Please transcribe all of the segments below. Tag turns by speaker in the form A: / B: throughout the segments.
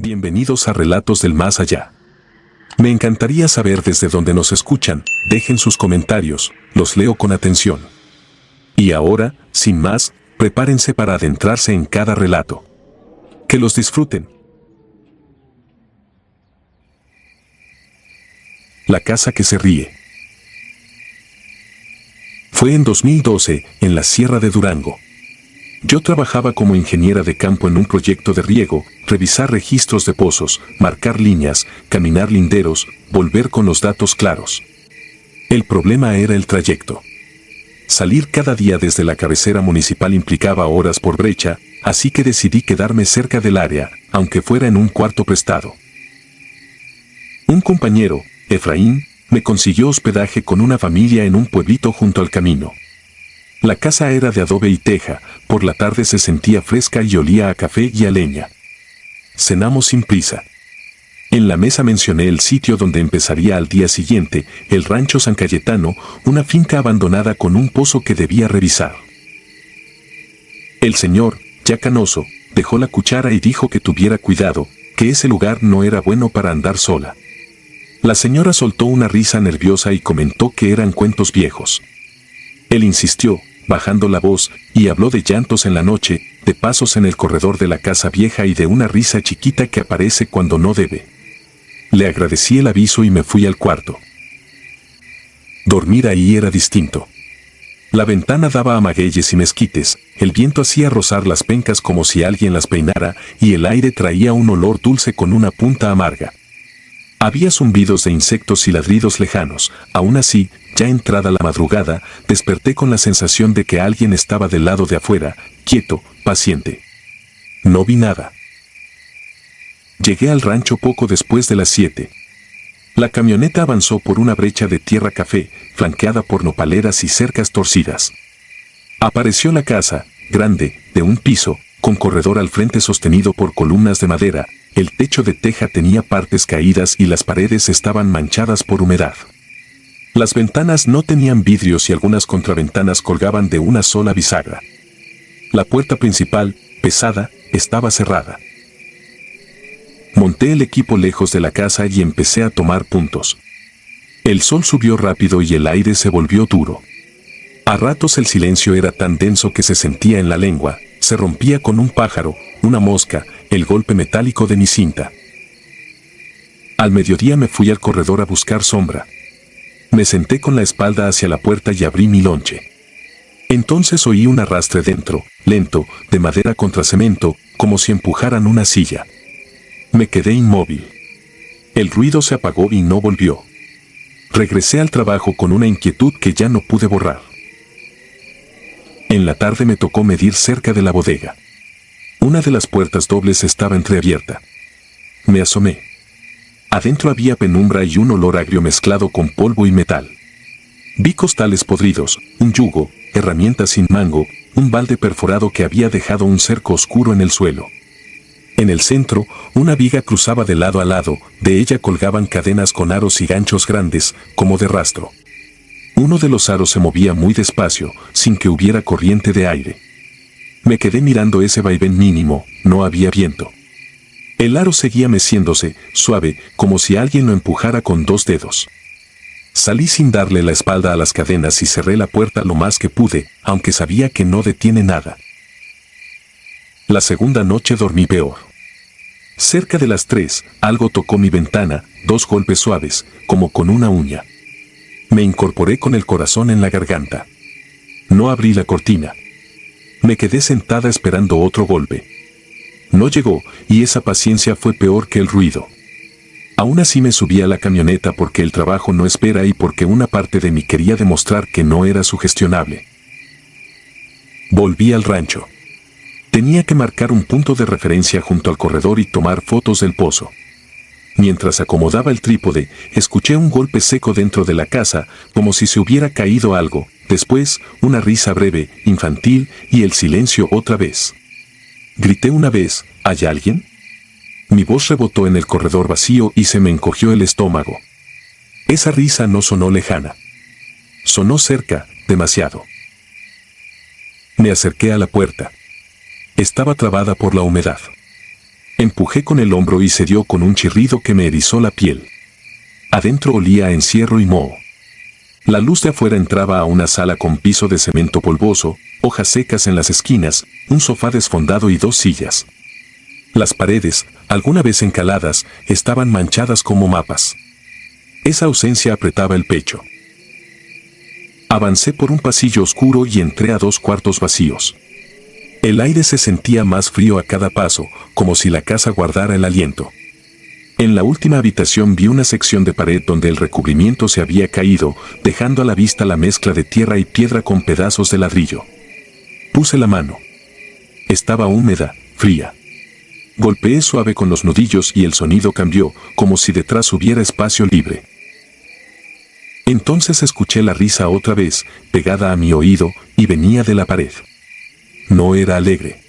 A: Bienvenidos a Relatos del Más Allá. Me encantaría saber desde dónde nos escuchan, dejen sus comentarios, los leo con atención. Y ahora, sin más, prepárense para adentrarse en cada relato. Que los disfruten. La casa que se ríe. Fue en 2012, en la Sierra de Durango. Yo trabajaba como ingeniera de campo en un proyecto de riego, revisar registros de pozos, marcar líneas, caminar linderos, volver con los datos claros. El problema era el trayecto. Salir cada día desde la cabecera municipal implicaba horas por brecha, así que decidí quedarme cerca del área, aunque fuera en un cuarto prestado. Un compañero, Efraín, me consiguió hospedaje con una familia en un pueblito junto al camino. La casa era de adobe y teja, por la tarde se sentía fresca y olía a café y a leña. Cenamos sin prisa. En la mesa mencioné el sitio donde empezaría al día siguiente, el Rancho San Cayetano, una finca abandonada con un pozo que debía revisar. El señor, ya canoso, dejó la cuchara y dijo que tuviera cuidado, que ese lugar no era bueno para andar sola. La señora soltó una risa nerviosa y comentó que eran cuentos viejos. Él insistió, bajando la voz, y habló de llantos en la noche, de pasos en el corredor de la casa vieja y de una risa chiquita que aparece cuando no debe. Le agradecí el aviso y me fui al cuarto. Dormir ahí era distinto. La ventana daba a magueyes y mezquites, el viento hacía rozar las pencas como si alguien las peinara, y el aire traía un olor dulce con una punta amarga. Había zumbidos de insectos y ladridos lejanos. Aún así, ya entrada la madrugada, desperté con la sensación de que alguien estaba del lado de afuera, quieto, paciente. No vi nada. Llegué al rancho poco después de las 7. La camioneta avanzó por una brecha de tierra café, flanqueada por nopaleras y cercas torcidas. Apareció la casa, grande, de un piso, con corredor al frente sostenido por columnas de madera. El techo de teja tenía partes caídas y las paredes estaban manchadas por humedad. Las ventanas no tenían vidrios y algunas contraventanas colgaban de una sola bisagra. La puerta principal, pesada, estaba cerrada. Monté el equipo lejos de la casa y empecé a tomar puntos. El sol subió rápido y el aire se volvió duro. A ratos el silencio era tan denso que se sentía en la lengua, se rompía con un pájaro, una mosca, el golpe metálico de mi cinta. Al mediodía me fui al corredor a buscar sombra. Me senté con la espalda hacia la puerta y abrí mi lonche. Entonces oí un arrastre dentro, lento, de madera contra cemento, como si empujaran una silla. Me quedé inmóvil. El ruido se apagó y no volvió. Regresé al trabajo con una inquietud que ya no pude borrar. En la tarde me tocó medir cerca de la bodega. Una de las puertas dobles estaba entreabierta. Me asomé. Adentro había penumbra y un olor agrio mezclado con polvo y metal. Vi costales podridos, un yugo, herramientas sin mango, un balde perforado que había dejado un cerco oscuro en el suelo. En el centro, una viga cruzaba de lado a lado, de ella colgaban cadenas con aros y ganchos grandes, como de rastro. Uno de los aros se movía muy despacio, sin que hubiera corriente de aire. Me quedé mirando ese vaivén mínimo, no había viento. El aro seguía meciéndose, suave, como si alguien lo empujara con 2 dedos. Salí sin darle la espalda a las cadenas y cerré la puerta lo más que pude, aunque sabía que no detiene nada. La segunda noche dormí peor. Cerca de las 3, algo tocó mi ventana, 2 golpes suaves, como con una uña. Me incorporé con el corazón en la garganta. No abrí la cortina. Me quedé sentada esperando otro golpe. No llegó, y esa paciencia fue peor que el ruido. Aún así me subí a la camioneta porque el trabajo no espera y porque una parte de mí quería demostrar que no era sugestionable. Volví al rancho. Tenía que marcar un punto de referencia junto al corredor y tomar fotos del pozo. Mientras acomodaba el trípode, escuché un golpe seco dentro de la casa, como si se hubiera caído algo. Después, una risa breve, infantil, y el silencio otra vez. Grité una vez, ¿hay alguien? Mi voz rebotó en el corredor vacío y se me encogió el estómago. Esa risa no sonó lejana. Sonó cerca, demasiado. Me acerqué a la puerta. Estaba trabada por la humedad. Empujé con el hombro y se dio con un chirrido que me erizó la piel. Adentro olía a encierro y moho. La luz de afuera entraba a una sala con piso de cemento polvoso, hojas secas en las esquinas, un sofá desfondado y 2 sillas. Las paredes, alguna vez encaladas, estaban manchadas como mapas. Esa ausencia apretaba el pecho. Avancé por un pasillo oscuro y entré a 2 cuartos vacíos. El aire se sentía más frío a cada paso, como si la casa guardara el aliento. En la última habitación vi una sección de pared donde el recubrimiento se había caído, dejando a la vista la mezcla de tierra y piedra con pedazos de ladrillo. Puse la mano. Estaba húmeda, fría. Golpeé suave con los nudillos y el sonido cambió, como si detrás hubiera espacio libre. Entonces escuché la risa otra vez, pegada a mi oído, y venía de la pared. No era alegre.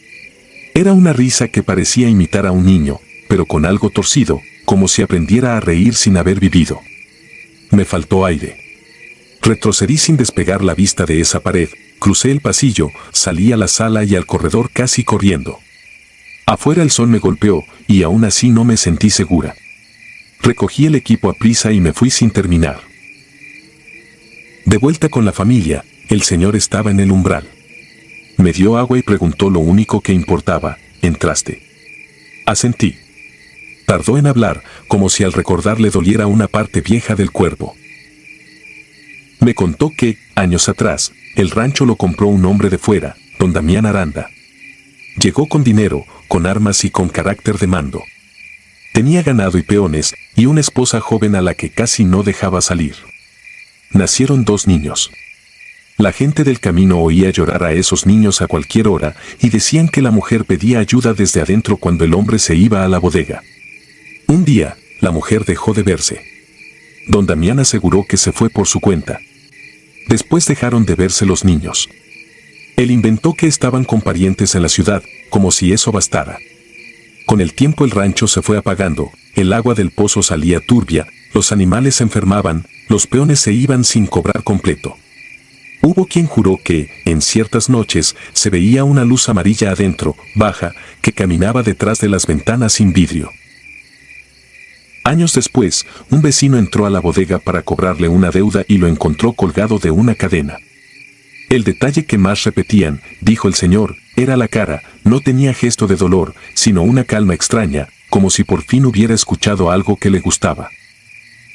A: Era una risa que parecía imitar a un niño, pero con algo torcido, como si aprendiera a reír sin haber vivido. Me faltó aire. Retrocedí sin despegar la vista de esa pared, crucé el pasillo, salí a la sala y al corredor casi corriendo. Afuera el sol me golpeó, y aún así no me sentí segura. Recogí el equipo a prisa y me fui sin terminar. De vuelta con la familia, el señor estaba en el umbral. Me dio agua y preguntó lo único que importaba: ¿entraste? Asentí. Tardó en hablar, como si al recordar le doliera una parte vieja del cuerpo. Me contó que, años atrás, el rancho lo compró un hombre de fuera, don Damián Aranda. Llegó con dinero, con armas y con carácter de mando. Tenía ganado y peones, y una esposa joven a la que casi no dejaba salir. Nacieron 2 niños. La gente del camino oía llorar a esos niños a cualquier hora, y decían que la mujer pedía ayuda desde adentro cuando el hombre se iba a la bodega. Un día, la mujer dejó de verse. Don Damián aseguró que se fue por su cuenta. Después dejaron de verse los niños. Él inventó que estaban con parientes en la ciudad, como si eso bastara. Con el tiempo el rancho se fue apagando, el agua del pozo salía turbia, los animales se enfermaban, los peones se iban sin cobrar completo. Hubo quien juró que, en ciertas noches, se veía una luz amarilla adentro, baja, que caminaba detrás de las ventanas sin vidrio. Años después, un vecino entró a la bodega para cobrarle una deuda y lo encontró colgado de una cadena. El detalle que más repetían, dijo el señor, era la cara. No tenía gesto de dolor, sino una calma extraña, como si por fin hubiera escuchado algo que le gustaba.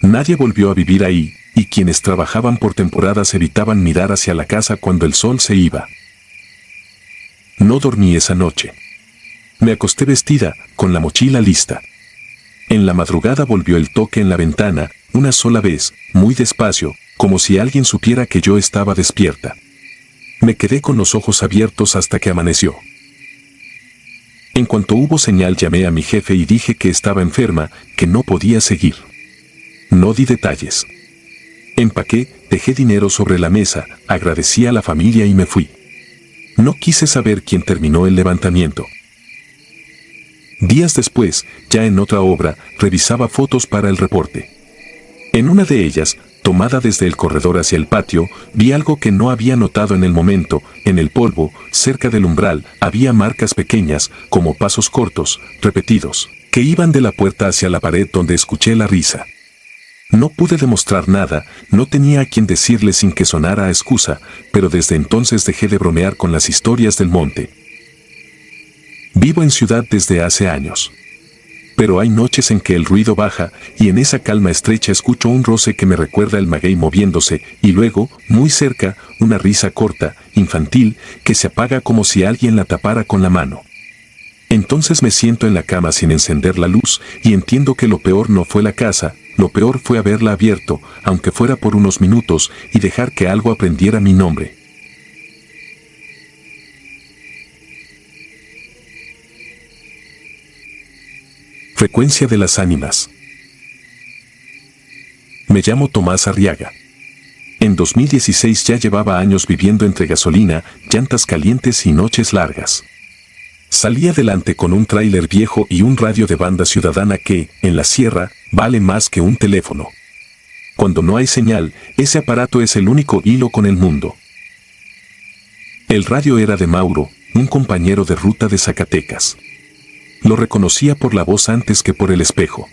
A: Nadie volvió a vivir ahí, y quienes trabajaban por temporadas evitaban mirar hacia la casa cuando el sol se iba. No dormí esa noche. Me acosté vestida, con la mochila lista. En la madrugada volvió el toque en la ventana, una sola vez, muy despacio, como si alguien supiera que yo estaba despierta. Me quedé con los ojos abiertos hasta que amaneció. En cuanto hubo señal llamé a mi jefe y dije que estaba enferma, que no podía seguir. No di detalles. Empaqué, dejé dinero sobre la mesa, agradecí a la familia y me fui. No quise saber quién terminó el levantamiento. Días después, ya en otra obra, revisaba fotos para el reporte. En una de ellas, tomada desde el corredor hacia el patio, vi algo que no había notado en el momento. En el polvo, cerca del umbral, había marcas pequeñas, como pasos cortos, repetidos, que iban de la puerta hacia la pared donde escuché la risa. No pude demostrar nada, no tenía a quien decirle sin que sonara a excusa, pero desde entonces dejé de bromear con las historias del monte. Vivo en ciudad desde hace años. Pero hay noches en que el ruido baja, y en esa calma estrecha escucho un roce que me recuerda el maguey moviéndose, y luego, muy cerca, una risa corta, infantil, que se apaga como si alguien la tapara con la mano. Entonces me siento en la cama sin encender la luz, y entiendo que lo peor no fue la casa, lo peor fue haberla abierto, aunque fuera por unos minutos, y dejar que algo aprendiera mi nombre. Frecuencia de las ánimas. Me llamo Tomás Arriaga. En 2016 ya llevaba años viviendo entre gasolina, llantas calientes y noches largas. Salí adelante con un tráiler viejo y un radio de banda ciudadana que, en la sierra, vale más que un teléfono. Cuando no hay señal, ese aparato es el único hilo con el mundo. El radio era de Mauro, un compañero de ruta de Zacatecas. Lo reconocía por la voz antes que por el espejo.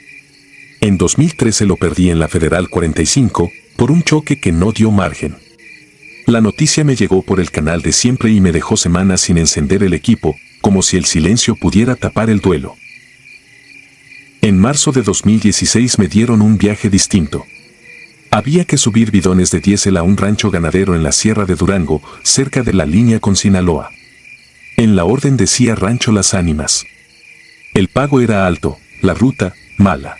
A: En 2013 lo perdí en la Federal 45, por un choque que no dio margen. La noticia me llegó por el canal de siempre y me dejó semanas sin encender el equipo, como si el silencio pudiera tapar el duelo. En marzo de 2016 me dieron un viaje distinto. Había que subir bidones de diésel a un rancho ganadero en la Sierra de Durango, cerca de la línea con Sinaloa. En la orden decía Rancho Las Ánimas. El pago era alto, la ruta, mala.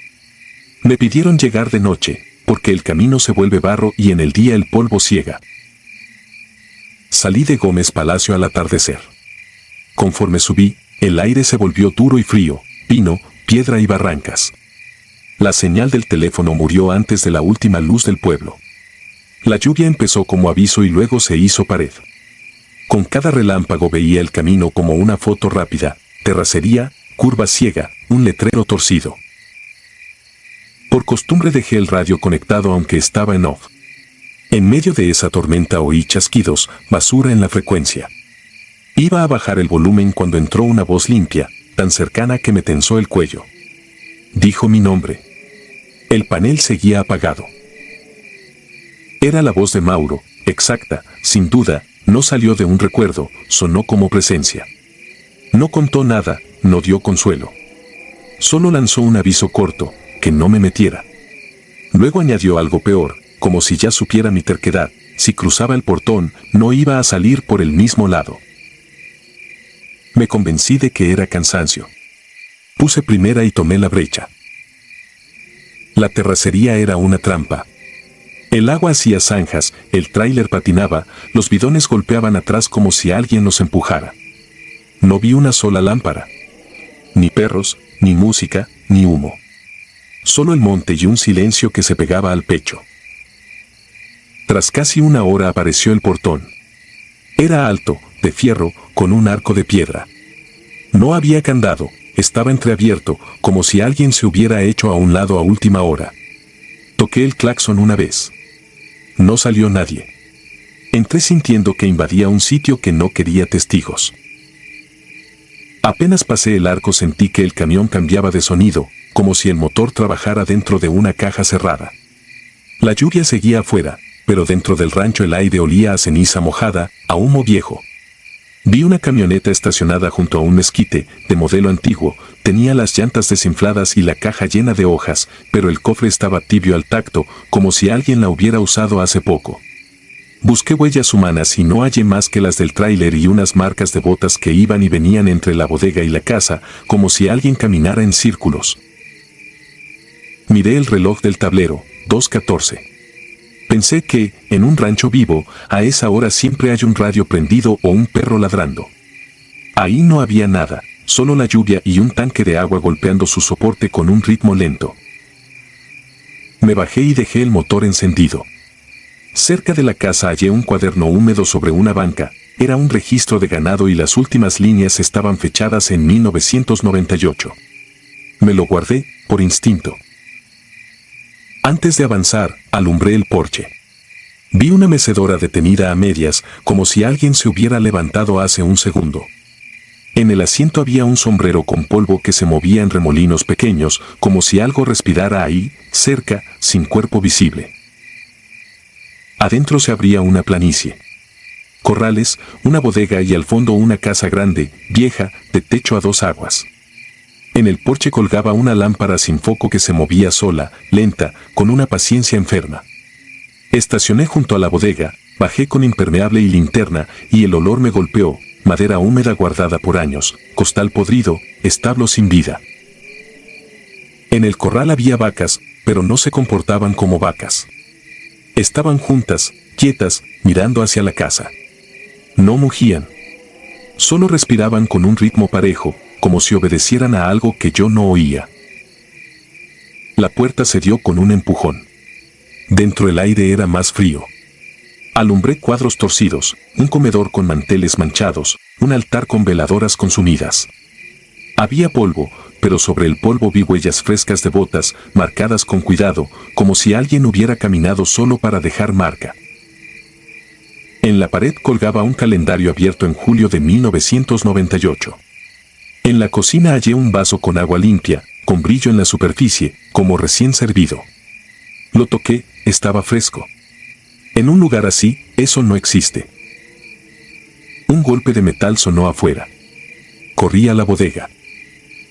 A: Me pidieron llegar de noche, porque el camino se vuelve barro y en el día el polvo ciega. Salí de Gómez Palacio al atardecer. Conforme subí, el aire se volvió duro y frío, pino, piedra y barrancas. La señal del teléfono murió antes de la última luz del pueblo. La lluvia empezó como aviso y luego se hizo pared. Con cada relámpago veía el camino como una foto rápida, terracería, curva ciega, un letrero torcido. Por costumbre dejé el radio conectado aunque estaba en off. En medio de esa tormenta oí chasquidos, basura en la frecuencia. Iba a bajar el volumen cuando entró una voz limpia, tan cercana que me tensó el cuello. Dijo mi nombre. El panel seguía apagado. Era la voz de Mauro, exacta, sin duda, no salió de un recuerdo, sonó como presencia. No contó nada, no dio consuelo. Solo lanzó un aviso corto, que no me metiera. Luego añadió algo peor, como si ya supiera mi terquedad, si cruzaba el portón, no iba a salir por el mismo lado. Me convencí de que era cansancio. Puse primera y tomé la brecha. La terracería era una trampa. El agua hacía zanjas, el tráiler patinaba, los bidones golpeaban atrás como si alguien los empujara. No vi una sola lámpara. Ni perros, ni música, ni humo. Solo el monte y un silencio que se pegaba al pecho. Tras casi una hora apareció el portón. Era alto, de fierro, con un arco de piedra. No había candado, estaba entreabierto, como si alguien se hubiera hecho a un lado a última hora. Toqué el claxon una vez. No salió nadie. Entré sintiendo que invadía un sitio que no quería testigos. Apenas pasé el arco sentí que el camión cambiaba de sonido, como si el motor trabajara dentro de una caja cerrada. La lluvia seguía afuera, pero dentro del rancho el aire olía a ceniza mojada, a humo viejo. Vi una camioneta estacionada junto a un mezquite, de modelo antiguo, tenía las llantas desinfladas y la caja llena de hojas, pero el cofre estaba tibio al tacto, como si alguien la hubiera usado hace poco. Busqué huellas humanas y no hallé más que las del tráiler y unas marcas de botas que iban y venían entre la bodega y la casa, como si alguien caminara en círculos. Miré el reloj del tablero, 2:14. Pensé que, en un rancho vivo, a esa hora siempre hay un radio prendido o un perro ladrando. Ahí no había nada, solo la lluvia y un tanque de agua golpeando su soporte con un ritmo lento. Me bajé y dejé el motor encendido. Cerca de la casa hallé un cuaderno húmedo sobre una banca, era un registro de ganado y las últimas líneas estaban fechadas en 1998. Me lo guardé, por instinto. Antes de avanzar, alumbré el porche. Vi una mecedora detenida a medias, como si alguien se hubiera levantado hace un segundo. En el asiento había un sombrero con polvo que se movía en remolinos pequeños, como si algo respirara ahí, cerca, sin cuerpo visible. Adentro se abría una planicie. Corrales, una bodega y al fondo una casa grande, vieja, de techo a dos aguas. En el porche colgaba una lámpara sin foco que se movía sola, lenta, con una paciencia enferma. Estacioné junto a la bodega, bajé con impermeable y linterna, y el olor me golpeó, madera húmeda guardada por años, costal podrido, establo sin vida. En el corral había vacas, pero no se comportaban como vacas. Estaban juntas, quietas, mirando hacia la casa. No mugían. Solo respiraban con un ritmo parejo, como si obedecieran a algo que yo no oía. La puerta se dio con un empujón. Dentro el aire era más frío. Alumbré cuadros torcidos, un comedor con manteles manchados, un altar con veladoras consumidas. Había polvo, pero sobre el polvo vi huellas frescas de botas, marcadas con cuidado, como si alguien hubiera caminado solo para dejar marca. En la pared colgaba un calendario abierto en julio de 1998. En la cocina hallé un vaso con agua limpia, con brillo en la superficie, como recién servido. Lo toqué, estaba fresco. En un lugar así, eso no existe. Un golpe de metal sonó afuera. Corrí a la bodega.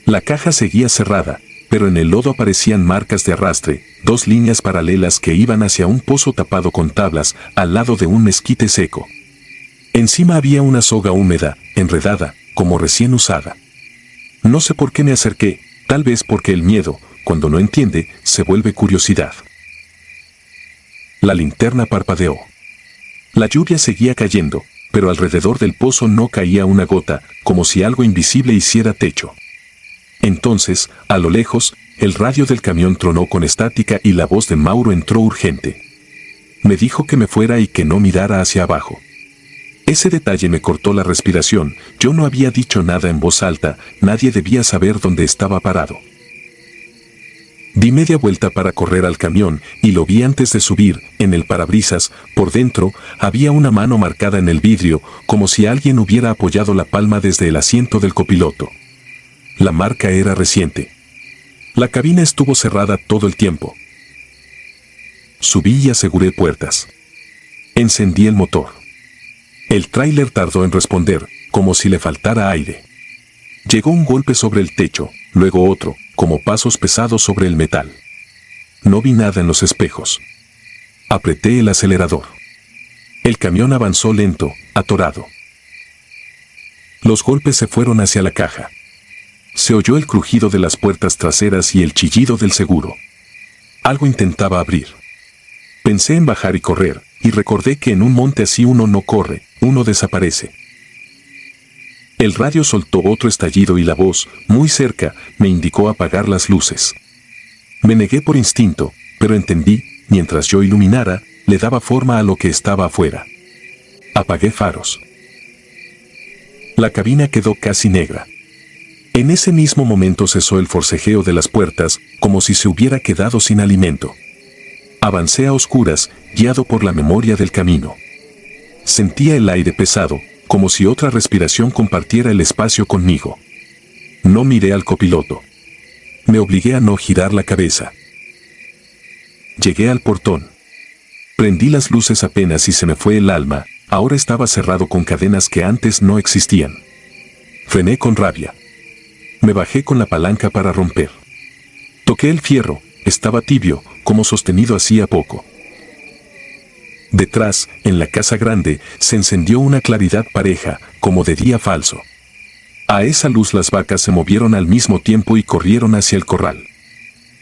A: La caja seguía cerrada, pero en el lodo aparecían marcas de arrastre, 2 líneas paralelas que iban hacia un pozo tapado con tablas, al lado de un mezquite seco. Encima había una soga húmeda, enredada, como recién usada. No sé por qué me acerqué, tal vez porque el miedo, cuando no entiende, se vuelve curiosidad. La linterna parpadeó. La lluvia seguía cayendo, pero alrededor del pozo no caía una gota, como si algo invisible hiciera techo. Entonces, a lo lejos, el radio del camión tronó con estática y la voz de Mauro entró urgente. Me dijo que me fuera y que no mirara hacia abajo. Ese detalle me cortó la respiración, yo no había dicho nada en voz alta, nadie debía saber dónde estaba parado. Di media vuelta para correr al camión y lo vi antes de subir, en el parabrisas, por dentro, había una mano marcada en el vidrio, como si alguien hubiera apoyado la palma desde el asiento del copiloto. La marca era reciente. La cabina estuvo cerrada todo el tiempo. Subí y aseguré puertas. Encendí el motor. El tráiler tardó en responder, como si le faltara aire. Llegó un golpe sobre el techo, luego otro, como pasos pesados sobre el metal. No vi nada en los espejos. Apreté el acelerador. El camión avanzó lento, atorado. Los golpes se fueron hacia la caja. Se oyó el crujido de las puertas traseras y el chillido del seguro. Algo intentaba abrir. Pensé en bajar y correr, y recordé que en un monte así uno no corre, uno desaparece. El radio soltó otro estallido y la voz, muy cerca, me indicó apagar las luces. Me negué por instinto, pero entendí, mientras yo iluminara, le daba forma a lo que estaba afuera. Apagué faros. La cabina quedó casi negra. En ese mismo momento cesó el forcejeo de las puertas, como si se hubiera quedado sin alimento. Avancé a oscuras, guiado por la memoria del camino. Sentía el aire pesado, como si otra respiración compartiera el espacio conmigo. No miré al copiloto. Me obligué a no girar la cabeza. Llegué al portón. Prendí las luces apenas y se me fue el alma, ahora estaba cerrado con cadenas que antes no existían. Frené con rabia. Me bajé con la palanca para romper. Toqué el fierro, estaba tibio, como sostenido hacía poco. Detrás, en la casa grande, se encendió una claridad pareja, como de día falso. A esa luz las vacas se movieron al mismo tiempo y corrieron hacia el corral.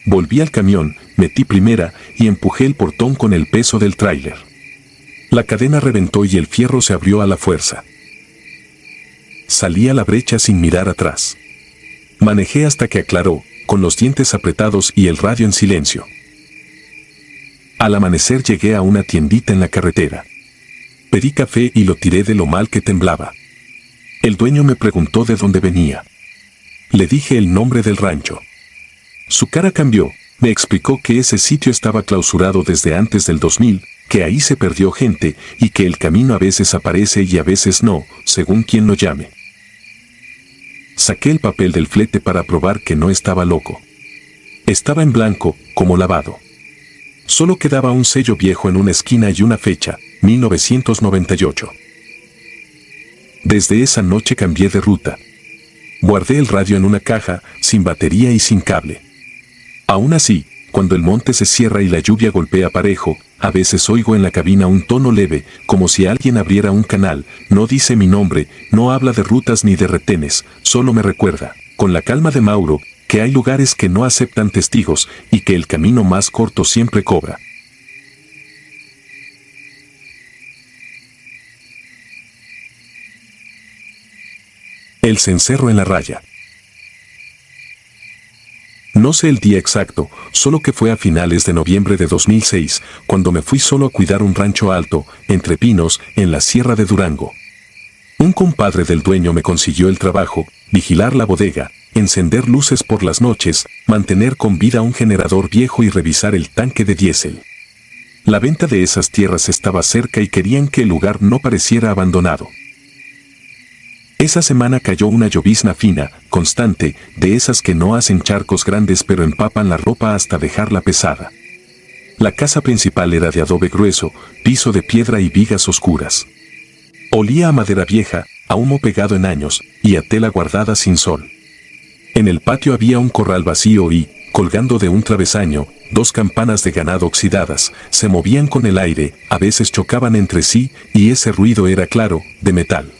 A: Volví al camión, metí primera y empujé el portón con el peso del tráiler. La cadena reventó y el fierro se abrió a la fuerza. Salí a la brecha sin mirar atrás. Manejé hasta que aclaró, con los dientes apretados y el radio en silencio. Al amanecer llegué a una tiendita en la carretera. Pedí café y lo tiré de lo mal que temblaba. El dueño me preguntó de dónde venía. Le dije el nombre del rancho. Su cara cambió, me explicó que ese sitio estaba clausurado desde antes del 2000, que ahí se perdió gente y que el camino a veces aparece y a veces no, según quien lo llame. Saqué el papel del flete para probar que no estaba loco. Estaba en blanco, como lavado. Solo quedaba un sello viejo en una esquina y una fecha, 1998. Desde esa noche cambié de ruta. Guardé el radio en una caja, sin batería y sin cable. Aún así, cuando el monte se cierra y la lluvia golpea parejo, a veces oigo en la cabina un tono leve, como si alguien abriera un canal, no dice mi nombre, no habla de rutas ni de retenes, solo me recuerda, con la calma de Mauro, que hay lugares que no aceptan testigos y que el camino más corto siempre cobra. El cencerro en la raya. No sé el día exacto, solo que fue a finales de noviembre de 2006, cuando me fui solo a cuidar un rancho alto, entre pinos, en la sierra de Durango. Un compadre del dueño me consiguió el trabajo, vigilar la bodega, encender luces por las noches, mantener con vida un generador viejo y revisar el tanque de diésel. La venta de esas tierras estaba cerca y querían que el lugar no pareciera abandonado. Esa semana cayó una llovizna fina, constante, de esas que no hacen charcos grandes pero empapan la ropa hasta dejarla pesada. La casa principal era de adobe grueso, piso de piedra y vigas oscuras. Olía a madera vieja, a humo pegado en años, y a tela guardada sin sol. En el patio había un corral vacío y, colgando de un travesaño, 2 campanas de ganado oxidadas, se movían con el aire, a veces chocaban entre sí, y ese ruido era claro, de metal.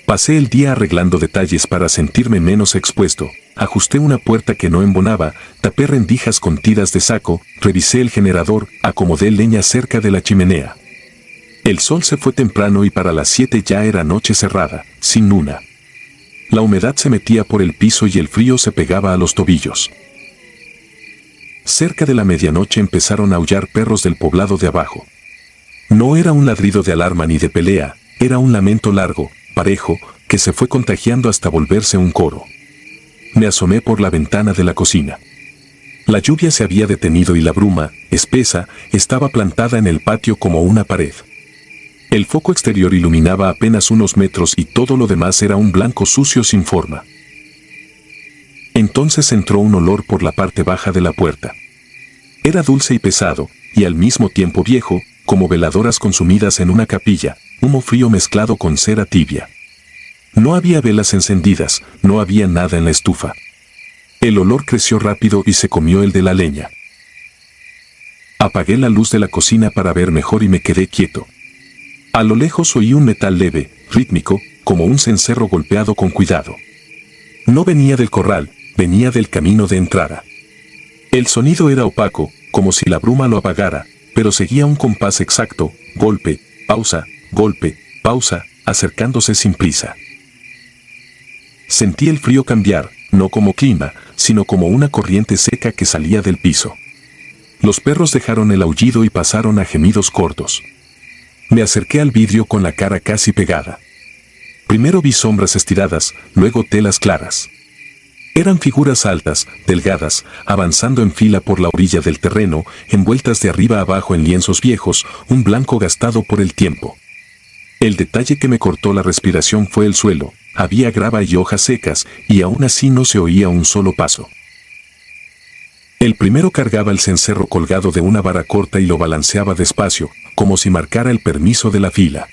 A: Pasé el día arreglando detalles para sentirme menos expuesto, ajusté una puerta que no embonaba, tapé rendijas con tiras de saco, revisé el generador, acomodé leña cerca de la chimenea. El sol se fue temprano y para las 7 ya era noche cerrada, sin luna. La humedad se metía por el piso y el frío se pegaba a los tobillos. Cerca de la medianoche empezaron a aullar perros del poblado de abajo. No era un ladrido de alarma ni de pelea, era un lamento largo, parejo, que se fue contagiando hasta volverse un coro. Me asomé por la ventana de la cocina. La lluvia se había detenido y la bruma, espesa, estaba plantada en el patio como una pared. El foco exterior iluminaba apenas unos metros y todo lo demás era un blanco sucio sin forma. Entonces entró un olor por la parte baja de la puerta. Era dulce y pesado, y al mismo tiempo viejo, como veladoras consumidas en una capilla, humo frío mezclado con cera tibia. No había velas encendidas, no había nada en la estufa. El olor creció rápido y se comió el de la leña. Apagué la luz de la cocina para ver mejor y me quedé quieto. A lo lejos oí un metal leve, rítmico, como un cencerro golpeado con cuidado. No venía del corral, venía del camino de entrada. El sonido era opaco, como si la bruma lo apagara, pero seguía un compás exacto, golpe, pausa, acercándose sin prisa. Sentí el frío cambiar, no como clima, sino como una corriente seca que salía del piso. Los perros dejaron el aullido y pasaron a gemidos cortos. Me acerqué al vidrio con la cara casi pegada. Primero vi sombras estiradas, luego telas claras. Eran figuras altas, delgadas, avanzando en fila por la orilla del terreno, envueltas de arriba abajo en lienzos viejos, un blanco gastado por el tiempo. El detalle que me cortó la respiración fue el suelo, había grava y hojas secas, y aún así no se oía un solo paso. El primero cargaba el cencerro colgado de una vara corta y lo balanceaba despacio, como si marcara el permiso de la fila.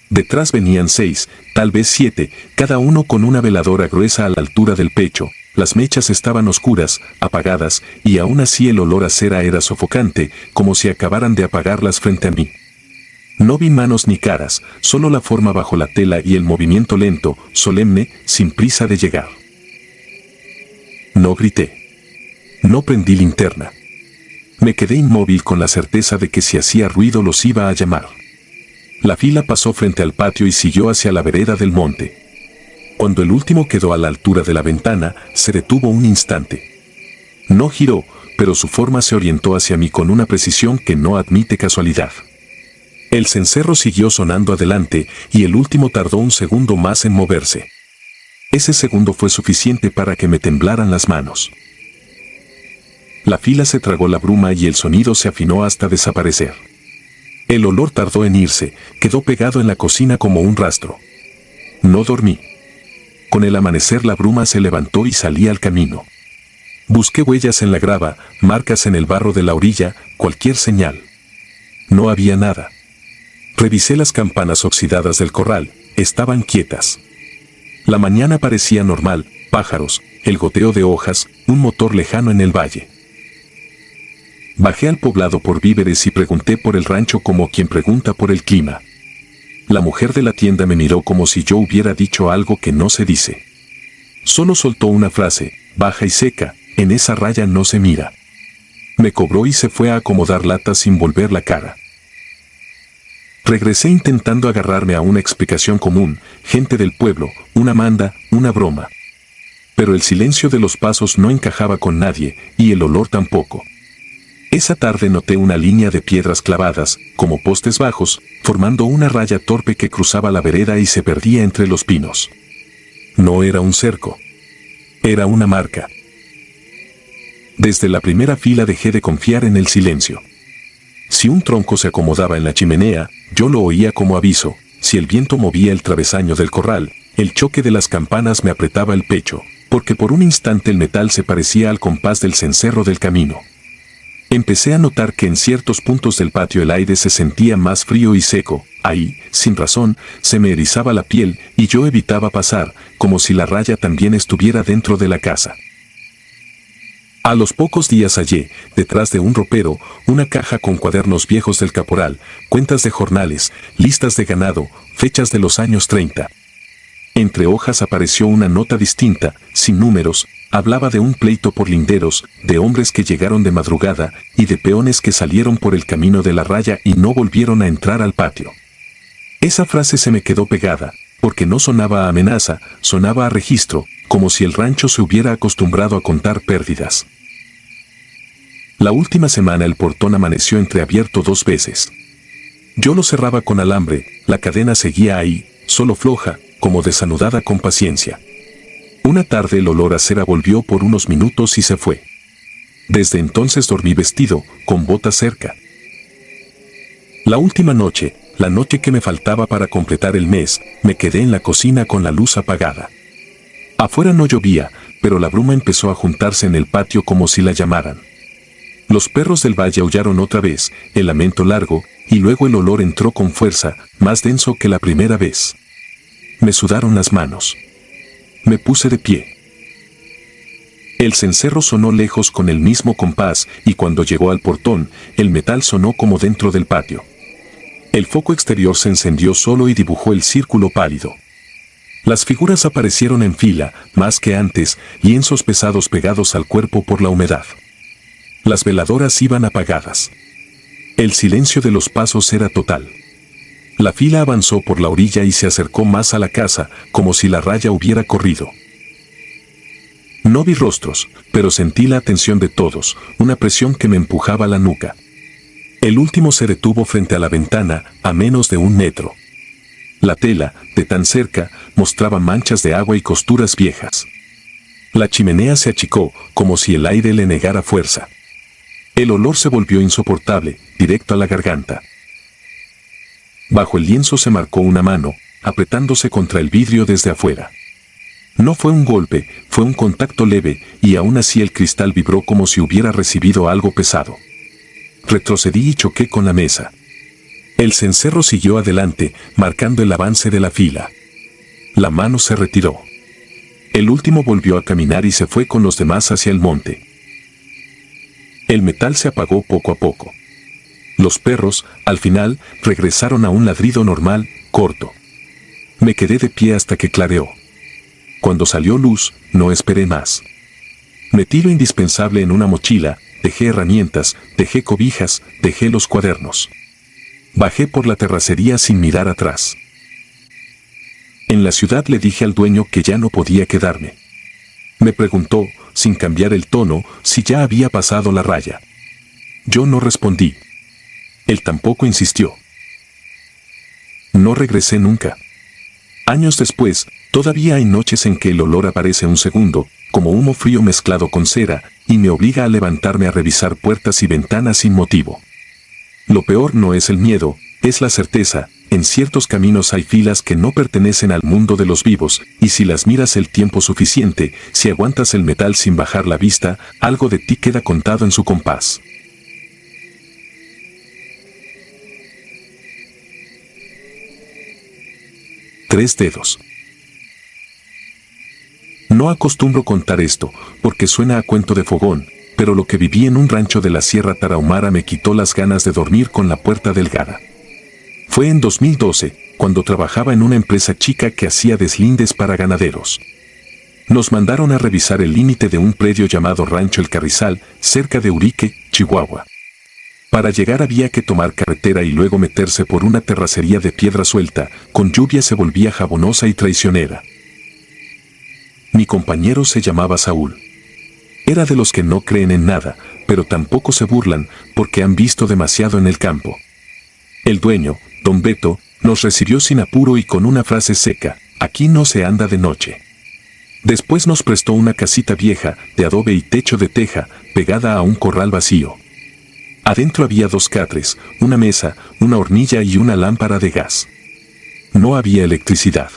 A: Detrás venían 6, tal vez 7, cada uno con una veladora gruesa a la altura del pecho. Las mechas estaban oscuras, apagadas, y aún así el olor a cera era sofocante, como si acabaran de apagarlas frente a mí. No vi manos ni caras, solo la forma bajo la tela y el movimiento lento, solemne, sin prisa de llegar. No grité. No prendí linterna. Me quedé inmóvil con la certeza de que si hacía ruido los iba a llamar. La fila pasó frente al patio y siguió hacia la vereda del monte. Cuando el último quedó a la altura de la ventana, se detuvo un instante. No giró, pero su forma se orientó hacia mí con una precisión que no admite casualidad. El cencerro siguió sonando adelante y el último tardó un segundo más en moverse. Ese segundo fue suficiente para que me temblaran las manos. La fila se tragó la bruma y el sonido se afinó hasta desaparecer. El olor tardó en irse, quedó pegado en la cocina como un rastro. No dormí. Con el amanecer la bruma se levantó y salí al camino. Busqué huellas en la grava, marcas en el barro de la orilla, cualquier señal. No había nada. Revisé las campanas oxidadas del corral, estaban quietas. La mañana parecía normal, pájaros, el goteo de hojas, un motor lejano en el valle. Bajé al poblado por víveres y pregunté por el rancho como quien pregunta por el clima. La mujer de la tienda me miró como si yo hubiera dicho algo que no se dice. Solo soltó una frase, baja y seca, en esa raya no se mira. Me cobró y se fue a acomodar latas sin volver la cara. Regresé intentando agarrarme a una explicación común, gente del pueblo, una manda, una broma. Pero el silencio de los pasos no encajaba con nadie, y el olor tampoco. Esa tarde noté una línea de piedras clavadas, como postes bajos, formando una raya torpe que cruzaba la vereda y se perdía entre los pinos. No era un cerco. Era una marca. Desde la primera fila dejé de confiar en el silencio. Si un tronco se acomodaba en la chimenea, yo lo oía como aviso, si el viento movía el travesaño del corral, el choque de las campanas me apretaba el pecho, porque por un instante el metal se parecía al compás del cencerro del camino. Empecé a notar que en ciertos puntos del patio el aire se sentía más frío y seco. Ahí, sin razón, se me erizaba la piel y yo evitaba pasar, como si la raya también estuviera dentro de la casa. A los pocos días hallé, detrás de un ropero, una caja con cuadernos viejos del caporal, cuentas de jornales, listas de ganado, fechas de los años 30. Entre hojas apareció una nota distinta, sin números, hablaba de un pleito por linderos, de hombres que llegaron de madrugada y de peones que salieron por el camino de la raya y no volvieron a entrar al patio. Esa frase se me quedó pegada, porque no sonaba a amenaza, sonaba a registro, como si el rancho se hubiera acostumbrado a contar pérdidas. La última semana el portón amaneció entreabierto 2 veces. Yo lo cerraba con alambre, la cadena seguía ahí, solo floja, como desanudada con paciencia. Una tarde el olor a cera volvió por unos minutos y se fue. Desde entonces dormí vestido, con botas cerca. La última noche, la noche que me faltaba para completar el mes, me quedé en la cocina con la luz apagada. Afuera no llovía, pero la bruma empezó a juntarse en el patio como si la llamaran. Los perros del valle aullaron otra vez, el lamento largo, y luego el olor entró con fuerza, más denso que la primera vez. Me sudaron las manos. Me puse de pie. El cencerro sonó lejos con el mismo compás, y cuando llegó al portón, el metal sonó como dentro del patio. El foco exterior se encendió solo y dibujó el círculo pálido. Las figuras aparecieron en fila, más que antes, lienzos pesados pegados al cuerpo por la humedad. Las veladoras iban apagadas. El silencio de los pasos era total. La fila avanzó por la orilla y se acercó más a la casa, como si la raya hubiera corrido. No vi rostros, pero sentí la atención de todos, una presión que me empujaba la nuca. El último se detuvo frente a la ventana, a menos de 1 metro. La tela, de tan cerca, mostraba manchas de agua y costuras viejas. La chimenea se achicó, como si el aire le negara fuerza. El olor se volvió insoportable, directo a la garganta. Bajo el lienzo se marcó una mano, apretándose contra el vidrio desde afuera. No fue un golpe, fue un contacto leve, y aún así el cristal vibró como si hubiera recibido algo pesado. Retrocedí y choqué con la mesa. El cencerro siguió adelante, marcando el avance de la fila. La mano se retiró. El último volvió a caminar y se fue con los demás hacia el monte. El metal se apagó poco a poco. Los perros, al final, regresaron a un ladrido normal, corto. Me quedé de pie hasta que clareó. Cuando salió luz, no esperé más. Metí lo indispensable en una mochila, dejé herramientas, dejé cobijas, dejé los cuadernos. Bajé por la terracería sin mirar atrás. En la ciudad le dije al dueño que ya no podía quedarme. Me preguntó, sin cambiar el tono, si ya había pasado la raya. Yo no respondí. Él tampoco insistió. No regresé nunca. Años después, todavía hay noches en que el olor aparece un segundo, como humo frío mezclado con cera, y me obliga a levantarme a revisar puertas y ventanas sin motivo. Lo peor no es el miedo, es la certeza. En ciertos caminos hay filas que no pertenecen al mundo de los vivos, y si las miras el tiempo suficiente, si aguantas el metal sin bajar la vista, algo de ti queda contado en su compás. Tres dedos. No acostumbro contar esto, porque suena a cuento de fogón, pero lo que viví en un rancho de la Sierra Tarahumara me quitó las ganas de dormir con la puerta delgada. Fue en 2012, cuando trabajaba en una empresa chica que hacía deslindes para ganaderos. Nos mandaron a revisar el límite de un predio llamado Rancho El Carrizal, cerca de Urique, Chihuahua. Para llegar había que tomar carretera y luego meterse por una terracería de piedra suelta, con lluvia se volvía jabonosa y traicionera. Mi compañero se llamaba Saúl. Era de los que no creen en nada, pero tampoco se burlan, porque han visto demasiado en el campo. El dueño, don Beto, nos recibió sin apuro y con una frase seca: aquí no se anda de noche. Después nos prestó una casita vieja, de adobe y techo de teja, pegada a un corral vacío. Adentro había 2 catres, una mesa, una hornilla y una lámpara de gas. No había electricidad.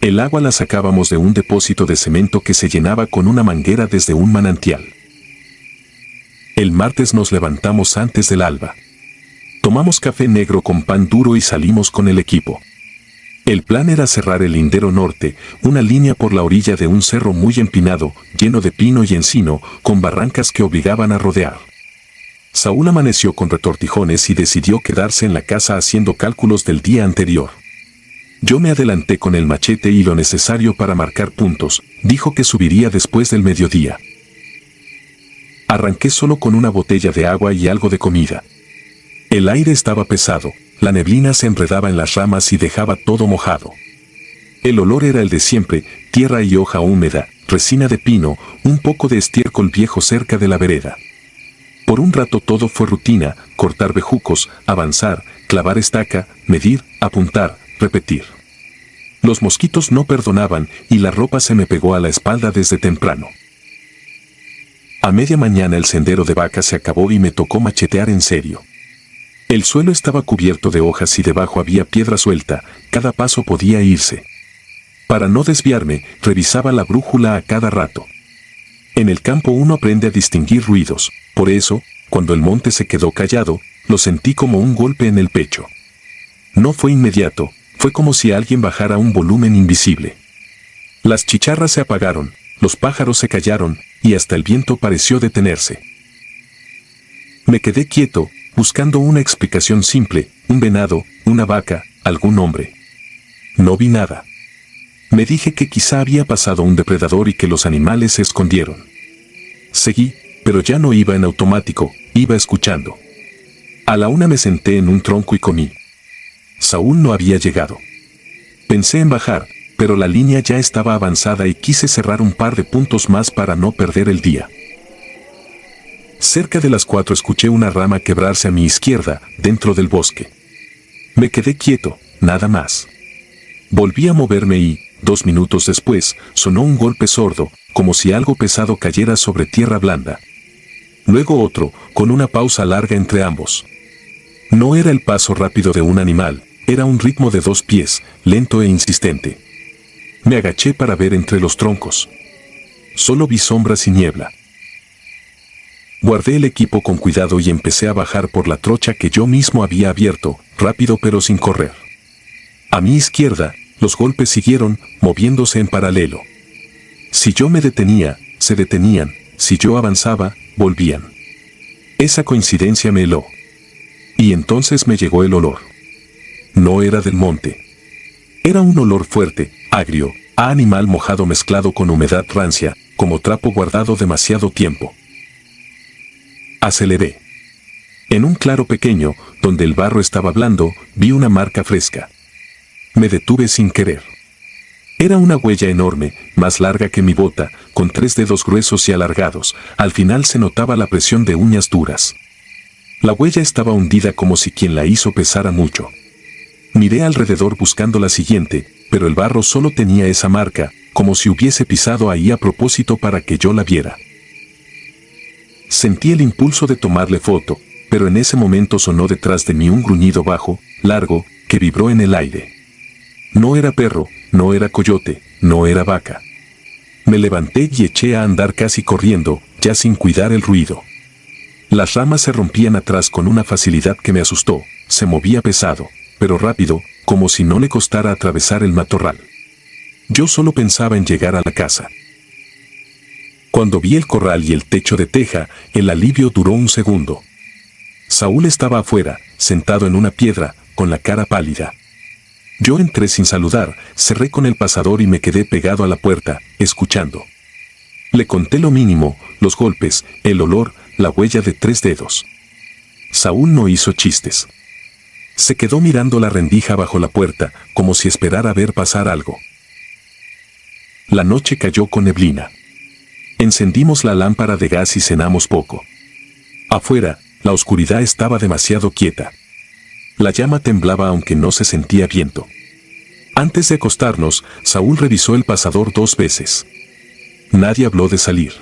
A: El agua la sacábamos de un depósito de cemento que se llenaba con una manguera desde un manantial. El martes nos levantamos antes del alba. Tomamos café negro con pan duro y salimos con el equipo. El plan era cerrar el lindero norte, una línea por la orilla de un cerro muy empinado, lleno de pino y encino, con barrancas que obligaban a rodear. Saúl amaneció con retortijones y decidió quedarse en la casa haciendo cálculos del día anterior. Yo me adelanté con el machete y lo necesario para marcar puntos. Dijo que subiría después del mediodía. Arranqué solo con una botella de agua y algo de comida. El aire estaba pesado, la neblina se enredaba en las ramas y dejaba todo mojado. El olor era el de siempre, tierra y hoja húmeda, resina de pino, un poco de estiércol viejo cerca de la vereda. Por un rato todo fue rutina, cortar bejucos, avanzar, clavar estaca, medir, apuntar, repetir. Los mosquitos no perdonaban y la ropa se me pegó a la espalda desde temprano. A media mañana el sendero de vaca se acabó y me tocó machetear en serio. El suelo estaba cubierto de hojas y debajo había piedra suelta, cada paso podía irse. Para no desviarme, revisaba la brújula a cada rato. En el campo uno aprende a distinguir ruidos, por eso, cuando el monte se quedó callado, lo sentí como un golpe en el pecho. No fue inmediato, fue como si alguien bajara un volumen invisible. Las chicharras se apagaron, los pájaros se callaron, y hasta el viento pareció detenerse. Me quedé quieto, buscando una explicación simple, un venado, una vaca, algún hombre. No vi nada. Me dije que quizá había pasado un depredador y que los animales se escondieron. Seguí, pero ya no iba en automático, iba escuchando. A la una me senté en un tronco y comí. Saúl no había llegado. Pensé en bajar, pero la línea ya estaba avanzada y quise cerrar un par de puntos más para no perder el día. Cerca de las 4 escuché una rama quebrarse a mi izquierda, dentro del bosque. Me quedé quieto, nada más. Volví a moverme y, 2 minutos después, sonó un golpe sordo, como si algo pesado cayera sobre tierra blanda. Luego otro, con una pausa larga entre ambos. No era el paso rápido de un animal, era un ritmo de 2 pies, lento e insistente. Me agaché para ver entre los troncos. Solo vi sombras y niebla. Guardé el equipo con cuidado y empecé a bajar por la trocha que yo mismo había abierto, rápido pero sin correr. A mi izquierda, los golpes siguieron, moviéndose en paralelo. Si yo me detenía, se detenían, si yo avanzaba, volvían. Esa coincidencia me heló. Y entonces me llegó el olor. No era del monte. Era un olor fuerte, agrio, a animal mojado mezclado con humedad rancia, como trapo guardado demasiado tiempo. Aceleré. En un claro pequeño, donde el barro estaba blando, vi una marca fresca. Me detuve sin querer. Era una huella enorme, más larga que mi bota, con 3 dedos gruesos y alargados. Al final se notaba la presión de uñas duras. La huella estaba hundida como si quien la hizo pesara mucho. Miré alrededor buscando la siguiente, pero el barro solo tenía esa marca, como si hubiese pisado ahí a propósito para que yo la viera. Sentí el impulso de tomarle foto, pero en ese momento sonó detrás de mí un gruñido bajo, largo, que vibró en el aire. No era perro, no era coyote, no era vaca. Me levanté y eché a andar casi corriendo, ya sin cuidar el ruido. Las ramas se rompían atrás con una facilidad que me asustó, se movía pesado, pero rápido, como si no le costara atravesar el matorral. Yo solo pensaba en llegar a la casa. Cuando vi el corral y el techo de teja, el alivio duró un segundo. Saúl estaba afuera, sentado en una piedra, con la cara pálida. Yo entré sin saludar, cerré con el pasador y me quedé pegado a la puerta, escuchando. Le conté lo mínimo, los golpes, el olor, la huella de 3 dedos. Saúl no hizo chistes. Se quedó mirando la rendija bajo la puerta, como si esperara ver pasar algo. La noche cayó con neblina. Encendimos la lámpara de gas y cenamos poco. Afuera, la oscuridad estaba demasiado quieta. La llama temblaba aunque no se sentía viento. Antes de acostarnos, Saúl revisó el pasador 2 veces. Nadie habló de salir.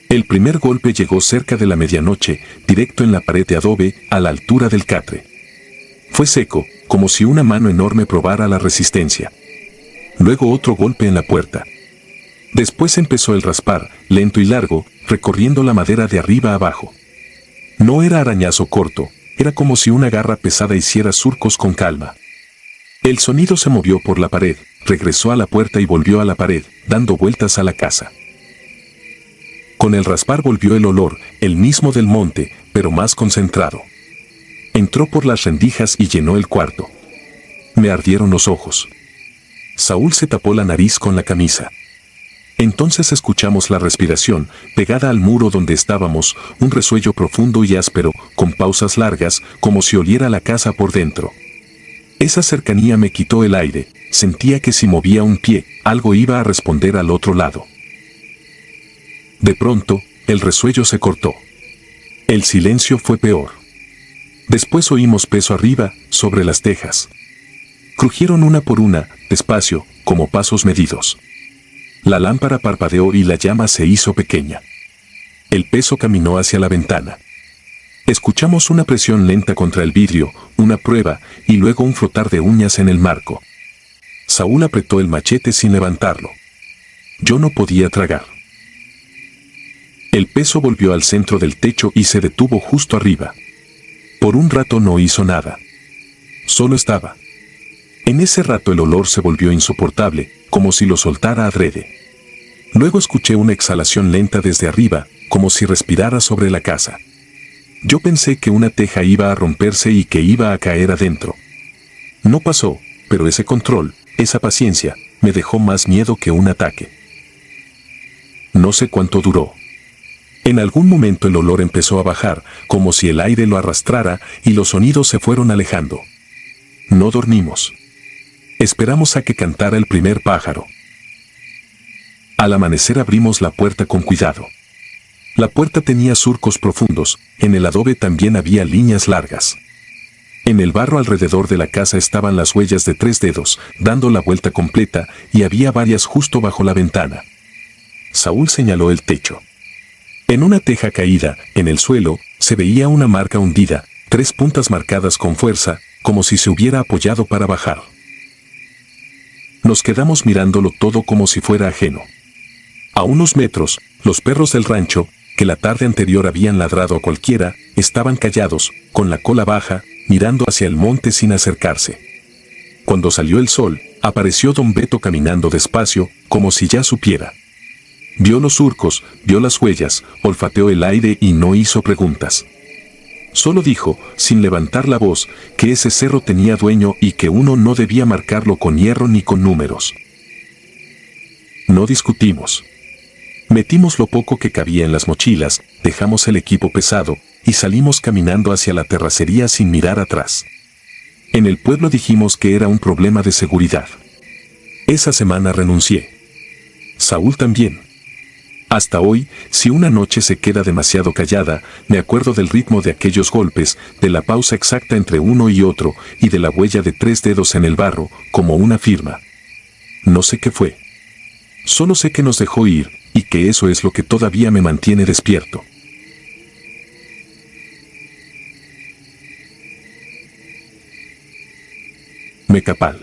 A: El primer golpe llegó cerca de la medianoche, directo en la pared de adobe, a la altura del catre. Fue seco, como si una mano enorme probara la resistencia. Luego otro golpe en la puerta. Después empezó el raspar, lento y largo, recorriendo la madera de arriba a abajo. No era arañazo corto, era como si una garra pesada hiciera surcos con calma. El sonido se movió por la pared, regresó a la puerta y volvió a la pared, dando vueltas a la casa. Con el raspar volvió el olor, el mismo del monte, pero más concentrado. Entró por las rendijas y llenó el cuarto. Me ardieron los ojos. Saúl se tapó la nariz con la camisa. Entonces escuchamos la respiración, pegada al muro donde estábamos, un resuello profundo y áspero, con pausas largas, como si oliera la casa por dentro. Esa cercanía me quitó el aire, sentía que si movía un pie, algo iba a responder al otro lado. De pronto, el resuello se cortó. El silencio fue peor. Después oímos peso arriba, sobre las tejas. Crujieron una por una, despacio, como pasos medidos. La lámpara parpadeó y la llama se hizo pequeña. El peso caminó hacia la ventana. Escuchamos una presión lenta contra el vidrio, una prueba, y luego un frotar de uñas en el marco. Saúl apretó el machete sin levantarlo. Yo no podía tragar. El peso volvió al centro del techo y se detuvo justo arriba. Por un rato no hizo nada. Solo estaba. En ese rato el olor se volvió insoportable, como si lo soltara adrede. Luego escuché una exhalación lenta desde arriba, como si respirara sobre la casa. Yo pensé que una teja iba a romperse y que iba a caer adentro. No pasó, pero ese control, esa paciencia, me dejó más miedo que un ataque. No sé cuánto duró. En algún momento el olor empezó a bajar, como si el aire lo arrastrara, y los sonidos se fueron alejando. No dormimos. Esperamos a que cantara el primer pájaro. Al amanecer abrimos la puerta con cuidado. La puerta tenía surcos profundos, en el adobe también había líneas largas. En el barro alrededor de la casa estaban las huellas de 3 dedos, dando la vuelta completa, y había varias justo bajo la ventana. Saúl señaló el techo. En una teja caída, en el suelo, se veía una marca hundida, 3 puntas marcadas con fuerza, como si se hubiera apoyado para bajar. Nos quedamos mirándolo todo como si fuera ajeno. A unos metros, los perros del rancho, que la tarde anterior habían ladrado a cualquiera, estaban callados, con la cola baja, mirando hacia el monte sin acercarse. Cuando salió el sol, apareció don Beto caminando despacio, como si ya supiera. Vio los surcos, vio las huellas, olfateó el aire y no hizo preguntas. Solo dijo, sin levantar la voz, que ese cerro tenía dueño y que uno no debía marcarlo con hierro ni con números. No discutimos. Metimos lo poco que cabía en las mochilas, dejamos el equipo pesado, y salimos caminando hacia la terracería sin mirar atrás. En el pueblo dijimos que era un problema de seguridad. Esa semana renuncié. Saúl también. Hasta hoy, si una noche se queda demasiado callada, me acuerdo del ritmo de aquellos golpes, de la pausa exacta entre uno y otro, y de la huella de 3 dedos en el barro, como una firma. No sé qué fue. Solo sé que nos dejó ir, y que eso es lo que todavía me mantiene despierto. Mecapal.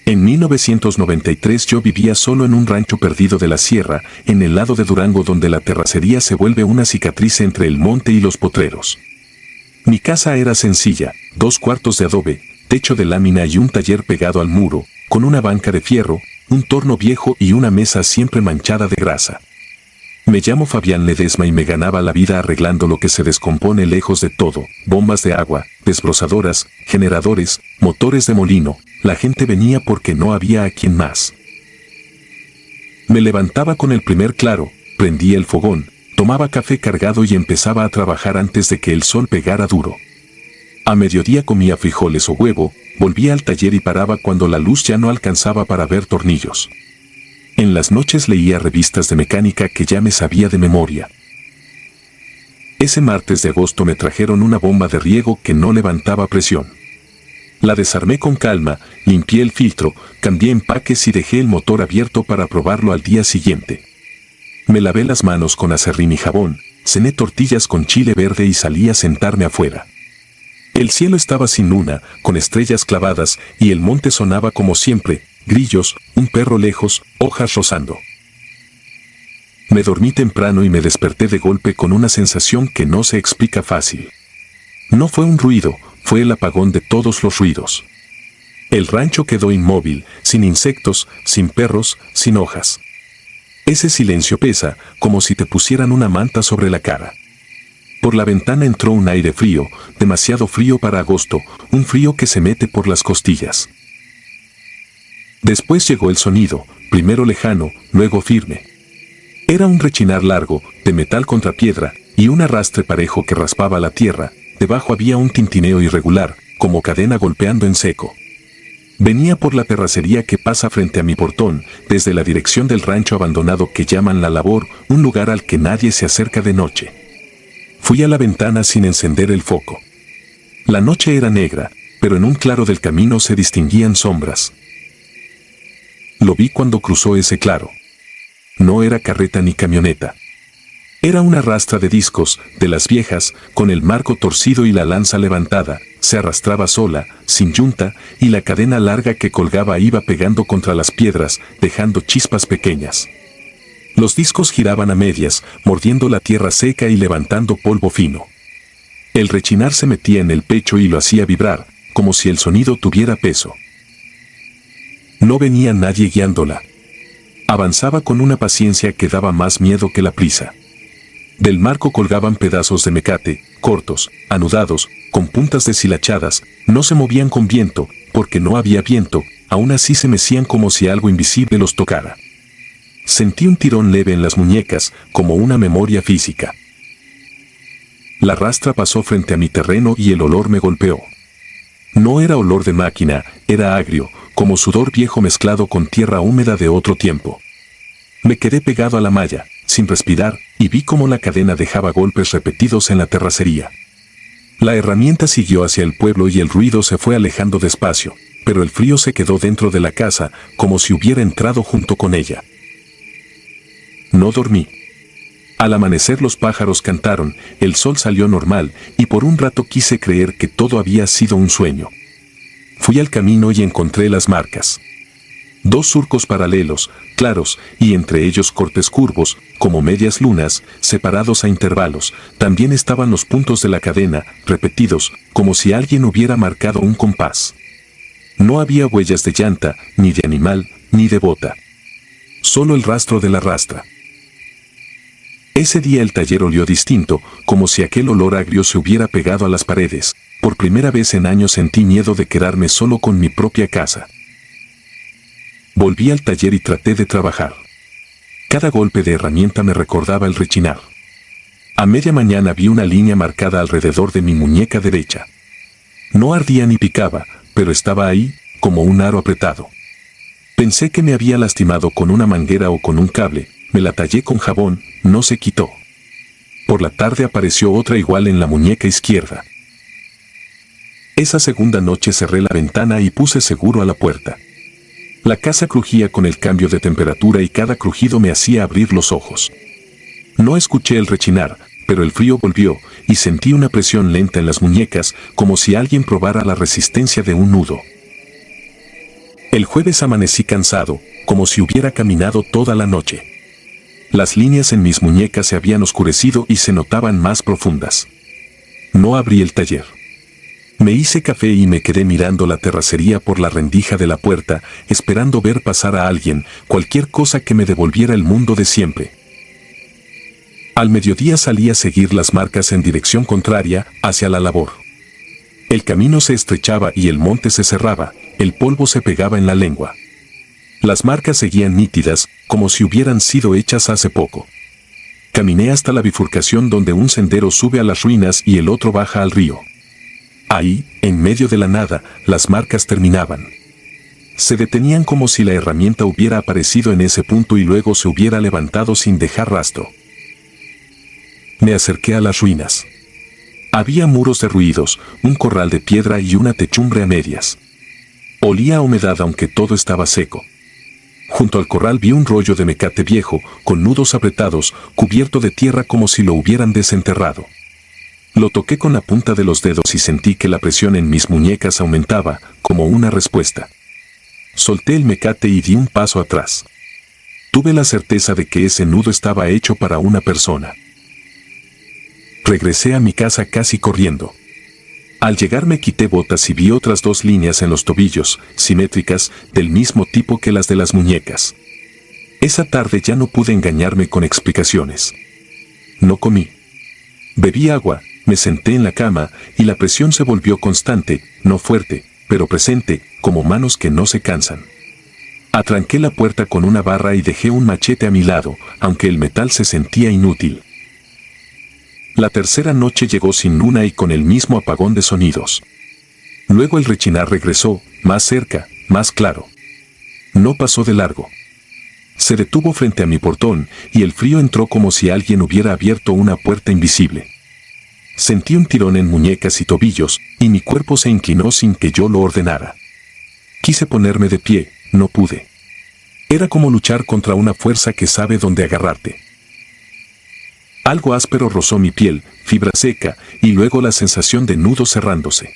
A: En 1993 yo vivía solo en un rancho perdido de la sierra, en el lado de Durango donde la terracería se vuelve una cicatriz entre el monte y los potreros. Mi casa era sencilla, 2 cuartos de adobe, techo de lámina y un taller pegado al muro, con una banca de fierro, un torno viejo y una mesa siempre manchada de grasa. Me llamo Fabián Ledesma y me ganaba la vida arreglando lo que se descompone lejos de todo, bombas de agua, desbrozadoras, generadores, motores de molino. La gente venía porque no había a quien más. Me levantaba con el primer claro, prendía el fogón, tomaba café cargado y empezaba a trabajar antes de que el sol pegara duro. A mediodía comía frijoles o huevo, volvía al taller y paraba cuando la luz ya no alcanzaba para ver tornillos. En las noches leía revistas de mecánica que ya me sabía de memoria. Ese martes de agosto me trajeron una bomba de riego que no levantaba presión. La desarmé con calma, limpié el filtro, cambié empaques y dejé el motor abierto para probarlo al día siguiente. Me lavé las manos con aserrín y jabón, cené tortillas con chile verde y salí a sentarme afuera. El cielo estaba sin luna, con estrellas clavadas, y el monte sonaba como siempre, grillos, un perro lejos, hojas rozando. Me dormí temprano y me desperté de golpe con una sensación que no se explica fácil. No fue un ruido, fue el apagón de todos los ruidos. El rancho quedó inmóvil, sin insectos, sin perros, sin hojas. Ese silencio pesa, como si te pusieran una manta sobre la cara. Por la ventana entró un aire frío, demasiado frío para agosto, un frío que se mete por las costillas. Después llegó el sonido, primero lejano, luego firme. Era un rechinar largo, de metal contra piedra, y un arrastre parejo que raspaba la tierra. Debajo había un tintineo irregular, como cadena golpeando en seco. Venía por la terracería que pasa frente a mi portón, desde la dirección del rancho abandonado que llaman La Labor, un lugar al que nadie se acerca de noche. Fui a la ventana sin encender el foco. La noche era negra, pero en un claro del camino se distinguían sombras. Lo vi cuando cruzó ese claro. No era carreta ni camioneta. Era una rastra de discos, de las viejas, con el marco torcido y la lanza levantada, se arrastraba sola, sin yunta, y la cadena larga que colgaba iba pegando contra las piedras, dejando chispas pequeñas. Los discos giraban a medias, mordiendo la tierra seca y levantando polvo fino. El rechinar se metía en el pecho y lo hacía vibrar, como si el sonido tuviera peso. No venía nadie guiándola. Avanzaba con una paciencia que daba más miedo que la prisa. Del marco colgaban pedazos de mecate, cortos, anudados, con puntas deshilachadas, no se movían con viento, porque no había viento, aún así se mecían como si algo invisible los tocara. Sentí un tirón leve en las muñecas, como una memoria física. La rastra pasó frente a mi terreno y el olor me golpeó. No era olor de máquina, era agrio, como sudor viejo mezclado con tierra húmeda de otro tiempo. Me quedé pegado a la malla, sin respirar, y vi cómo la cadena dejaba golpes repetidos en la terracería. La herramienta siguió hacia el pueblo y el ruido se fue alejando despacio, pero el frío se quedó dentro de la casa, como si hubiera entrado junto con ella. No dormí. Al amanecer los pájaros cantaron, el sol salió normal, y por un rato quise creer que todo había sido un sueño. Fui al camino y encontré las marcas. 2 surcos paralelos, claros, y entre ellos cortes curvos, como medias lunas, separados a intervalos. También estaban los puntos de la cadena, repetidos, como si alguien hubiera marcado un compás. No había huellas de llanta, ni de animal, ni de bota. Solo el rastro de la rastra. Ese día el taller olió distinto, como si aquel olor agrio se hubiera pegado a las paredes. Por primera vez en años sentí miedo de quedarme solo con mi propia casa. Volví al taller y traté de trabajar. Cada golpe de herramienta me recordaba el rechinar. A media mañana vi una línea marcada alrededor de mi muñeca derecha. No ardía ni picaba, pero estaba ahí, como un aro apretado. Pensé que me había lastimado con una manguera o con un cable, me la tallé con jabón, no se quitó. Por la tarde apareció otra igual en la muñeca izquierda. Esa segunda noche cerré la ventana y puse seguro a la puerta. La casa crujía con el cambio de temperatura y cada crujido me hacía abrir los ojos. No escuché el rechinar, pero el frío volvió y sentí una presión lenta en las muñecas, como si alguien probara la resistencia de un nudo. El jueves amanecí cansado, como si hubiera caminado toda la noche. Las líneas en mis muñecas se habían oscurecido y se notaban más profundas. No abrí el taller. Me hice café y me quedé mirando la terracería por la rendija de la puerta, esperando ver pasar a alguien, cualquier cosa que me devolviera el mundo de siempre. Al mediodía salí a seguir las marcas en dirección contraria, hacia La Labor. El camino se estrechaba y el monte se cerraba, el polvo se pegaba en la lengua. Las marcas seguían nítidas, como si hubieran sido hechas hace poco. Caminé hasta la bifurcación donde un sendero sube a las ruinas y el otro baja al río. Ahí, en medio de la nada, las marcas terminaban. Se detenían como si la herramienta hubiera aparecido en ese punto y luego se hubiera levantado sin dejar rastro. Me acerqué a las ruinas. Había muros derruidos, un corral de piedra y una techumbre a medias. Olía a humedad aunque todo estaba seco. Junto al corral vi un rollo de mecate viejo, con nudos apretados, cubierto de tierra como si lo hubieran desenterrado. Lo toqué con la punta de los dedos y sentí que la presión en mis muñecas aumentaba, como una respuesta. Solté el mecate y di un paso atrás. Tuve la certeza de que ese nudo estaba hecho para una persona. Regresé a mi casa casi corriendo. Al llegar me quité botas y vi otras 2 líneas en los tobillos, simétricas, del mismo tipo que las de las muñecas. Esa tarde ya no pude engañarme con explicaciones. No comí. Bebí agua, me senté en la cama y la presión se volvió constante, no fuerte, pero presente, como manos que no se cansan. Atranqué la puerta con una barra y dejé un machete a mi lado, aunque el metal se sentía inútil. La tercera noche llegó sin luna y con el mismo apagón de sonidos. Luego el rechinar regresó, más cerca, más claro. No pasó de largo. Se detuvo frente a mi portón y el frío entró como si alguien hubiera abierto una puerta invisible. Sentí un tirón en muñecas y tobillos y mi cuerpo se inclinó sin que yo lo ordenara. Quise ponerme de pie, no pude. Era como luchar contra una fuerza que sabe dónde agarrarte. Algo áspero rozó mi piel, fibra seca, y luego la sensación de nudo cerrándose.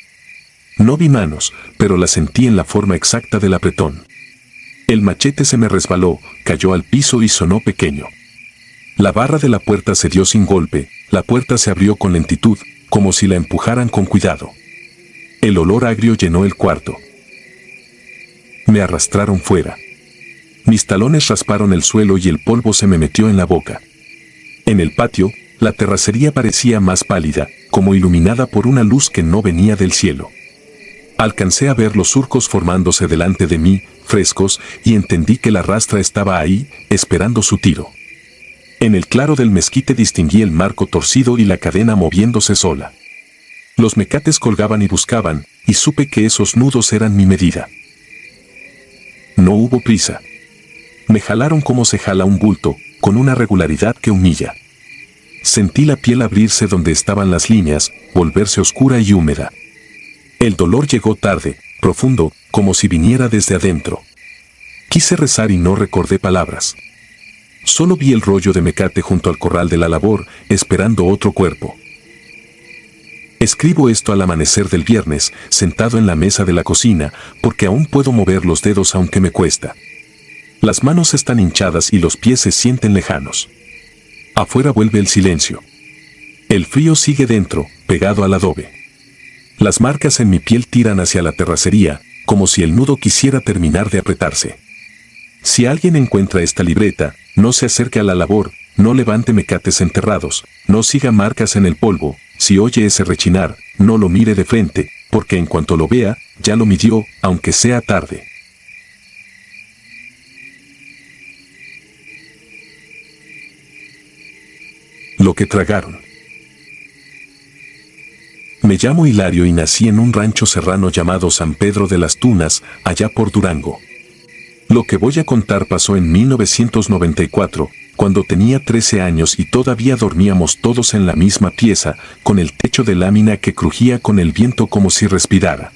A: No vi manos, pero la sentí en la forma exacta del apretón. El machete se me resbaló, cayó al piso y sonó pequeño. La barra de la puerta se dio sin golpe, la puerta se abrió con lentitud, como si la empujaran con cuidado. El olor agrio llenó el cuarto. Me arrastraron fuera. Mis talones rasparon el suelo y el polvo se me metió en la boca. En el patio, la terracería parecía más pálida, como iluminada por una luz que no venía del cielo. Alcancé a ver los surcos formándose delante de mí, frescos, y entendí que la rastra estaba ahí, esperando su tiro. En el claro del mezquite distinguí el marco torcido y la cadena moviéndose sola. Los mecates colgaban y buscaban, y supe que esos nudos eran mi medida. No hubo prisa. Me jalaron como se jala un bulto, con una regularidad que humilla. Sentí la piel abrirse donde estaban las líneas, volverse oscura y húmeda. El dolor llegó tarde, profundo, como si viniera desde adentro. Quise rezar y no recordé palabras. Solo vi el rollo de mecate junto al corral de la labor, esperando otro cuerpo. Escribo esto al amanecer del viernes, sentado en la mesa de la cocina, porque aún puedo mover los dedos aunque me cuesta. Las manos están hinchadas y los pies se sienten lejanos. Afuera vuelve el silencio. El frío sigue dentro, pegado al adobe. Las marcas en mi piel tiran hacia la terracería, como si el nudo quisiera terminar de apretarse. Si alguien encuentra esta libreta, no se acerque a la labor, no levante mecates enterrados, no siga marcas en el polvo, si oye ese rechinar, no lo mire de frente, porque en cuanto lo vea, ya lo midió, aunque sea tarde. Lo que tragaron. Me llamo Hilario y nací en un rancho serrano llamado San Pedro de las Tunas, allá por Durango. Lo que voy a contar pasó en 1994, cuando tenía 13 años y todavía dormíamos todos en la misma pieza, con el techo de lámina que crujía con el viento como si respirara.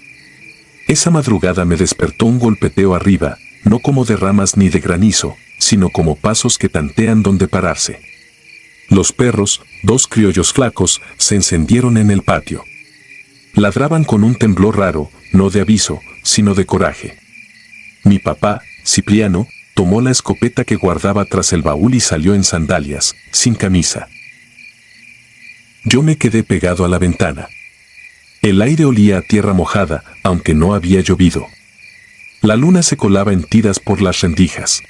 A: Esa madrugada me despertó un golpeteo arriba, no como de ramas ni de granizo, sino como pasos que tantean dónde pararse. Los perros, 2 criollos flacos, se encendieron en el patio. Ladraban con un temblor raro, no de aviso, sino de coraje. Mi papá, Cipriano, tomó la escopeta que guardaba tras el baúl y salió en sandalias, sin camisa. Yo me quedé pegado a la ventana. El aire olía a tierra mojada, aunque no había llovido. La luna se colaba en tiras por las rendijas.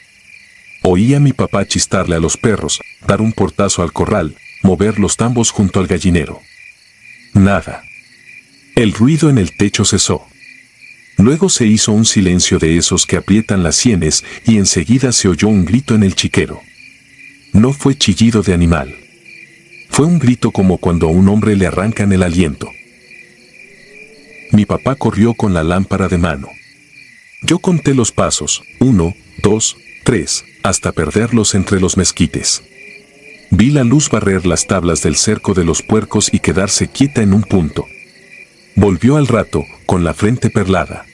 A: Oía a mi papá chistarle a los perros, dar un portazo al corral, mover los tambos junto al gallinero. Nada. El ruido en el techo cesó. Luego se hizo un silencio de esos que aprietan las sienes y enseguida se oyó un grito en el chiquero. No fue chillido de animal. Fue un grito como cuando a un hombre le arrancan el aliento. Mi papá corrió con la lámpara de mano. Yo conté los pasos, 1, 2, 3, hasta perderlos entre los mezquites. Vi la luz barrer las tablas del cerco de los puercos y quedarse quieta en un punto. Volvió al rato, con la frente perlada.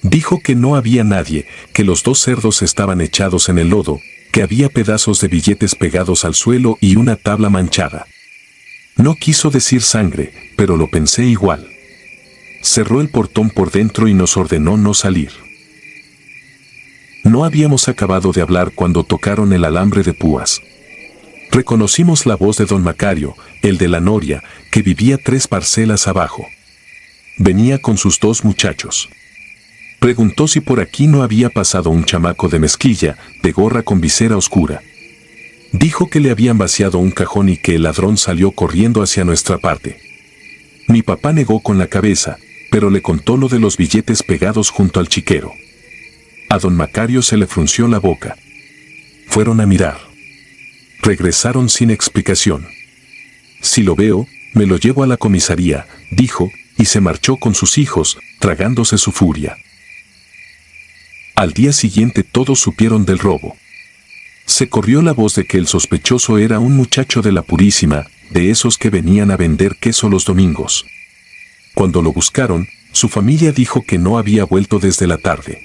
A: Dijo que no había nadie, que los 2 cerdos estaban echados en el lodo, que había pedazos de billetes pegados al suelo y una tabla manchada. No quiso decir sangre, pero lo pensé igual. Cerró el portón por dentro y nos ordenó no salir. No habíamos acabado de hablar cuando tocaron el alambre de púas. Reconocimos la voz de don Macario, el de la noria, que vivía 3 parcelas abajo. Venía con sus 2 muchachos. Preguntó si por aquí no había pasado un chamaco de mezclilla, de gorra con visera oscura. Dijo que le habían vaciado un cajón y que el ladrón salió corriendo hacia nuestra parte. Mi papá negó con la cabeza, pero le contó lo de los billetes pegados junto al chiquero. A don Macario se le frunció la boca. Fueron a mirar. Regresaron sin explicación. Si lo veo, me lo llevo a la comisaría, dijo, y se marchó con sus hijos, tragándose su furia. Al día siguiente todos supieron del robo. Se corrió la voz de que el sospechoso era un muchacho de la Purísima, de esos que venían a vender queso los domingos. Cuando lo buscaron, su familia dijo que no había vuelto desde la tarde.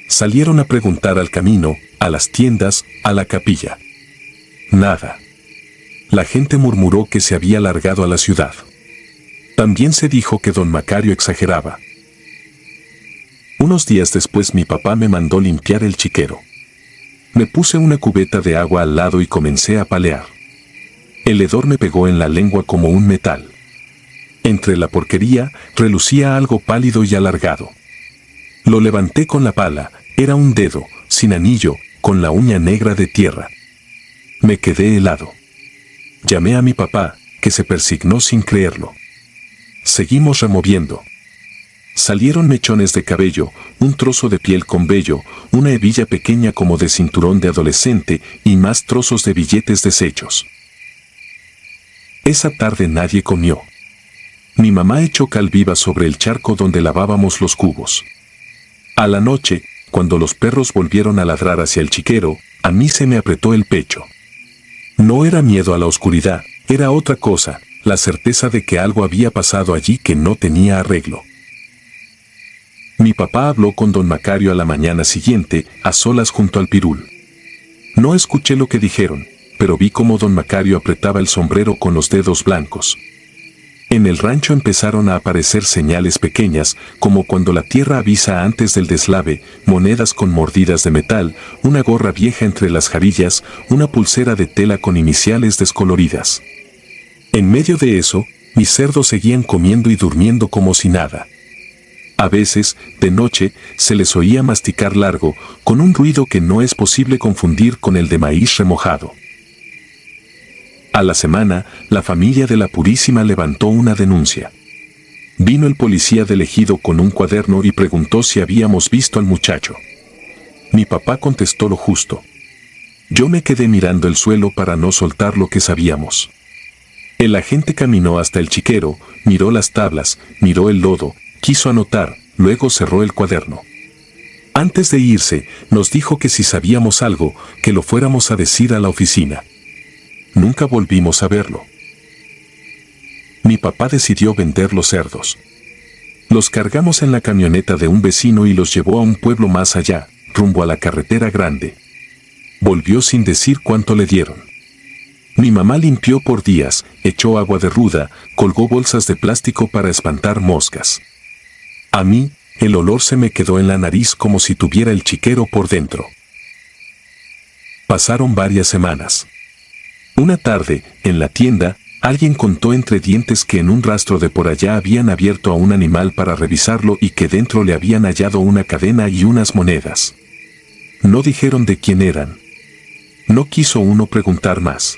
A: Salieron a preguntar al camino, a las tiendas, a la capilla. Nada. La gente murmuró que se había largado a la ciudad. También se dijo que don Macario exageraba. Unos días después mi papá me mandó limpiar el chiquero. Me puse una cubeta de agua al lado y comencé a palear. El hedor me pegó en la lengua como un metal. Entre la porquería relucía algo pálido y alargado. Lo levanté con la pala, era un dedo, sin anillo, con la uña negra de tierra. Me quedé helado. Llamé a mi papá, que se persignó sin creerlo. Seguimos removiendo. Salieron mechones de cabello, un trozo de piel con vello, una hebilla pequeña como de cinturón de adolescente y más trozos de billetes deshechos. Esa tarde nadie comió. Mi mamá echó cal viva sobre el charco donde lavábamos los cubos. A la noche, cuando los perros volvieron a ladrar hacia el chiquero, a mí se me apretó el pecho. No era miedo a la oscuridad, era otra cosa, la certeza de que algo había pasado allí que no tenía arreglo. Mi papá habló con don Macario a la mañana siguiente, a solas junto al pirul. No escuché lo que dijeron, pero vi cómo don Macario apretaba el sombrero con los dedos blancos. En el rancho empezaron a aparecer señales pequeñas, como cuando la tierra avisa antes del deslave, monedas con mordidas de metal, una gorra vieja entre las jarillas, una pulsera de tela con iniciales descoloridas. En medio de eso, mis cerdos seguían comiendo y durmiendo como si nada. A veces, de noche, se les oía masticar largo, con un ruido que no es posible confundir con el de maíz remojado. A la semana, la familia de la Purísima levantó una denuncia. Vino el policía del ejido con un cuaderno y preguntó si habíamos visto al muchacho. Mi papá contestó lo justo. Yo me quedé mirando el suelo para no soltar lo que sabíamos. El agente caminó hasta el chiquero, miró las tablas, miró el lodo, quiso anotar, luego cerró el cuaderno. Antes de irse, nos dijo que si sabíamos algo, que lo fuéramos a decir a la oficina. Nunca volvimos a verlo. Mi papá decidió vender los cerdos. Los cargamos en la camioneta de un vecino y los llevó a un pueblo más allá, rumbo a la carretera grande. Volvió sin decir cuánto le dieron. Mi mamá limpió por días, echó agua de ruda, colgó bolsas de plástico para espantar moscas. A mí, el olor se me quedó en la nariz como si tuviera el chiquero por dentro. Pasaron varias semanas. Una tarde, en la tienda, alguien contó entre dientes que en un rastro de por allá habían abierto a un animal para revisarlo y que dentro le habían hallado una cadena y unas monedas. No dijeron de quién eran. No quiso uno preguntar más.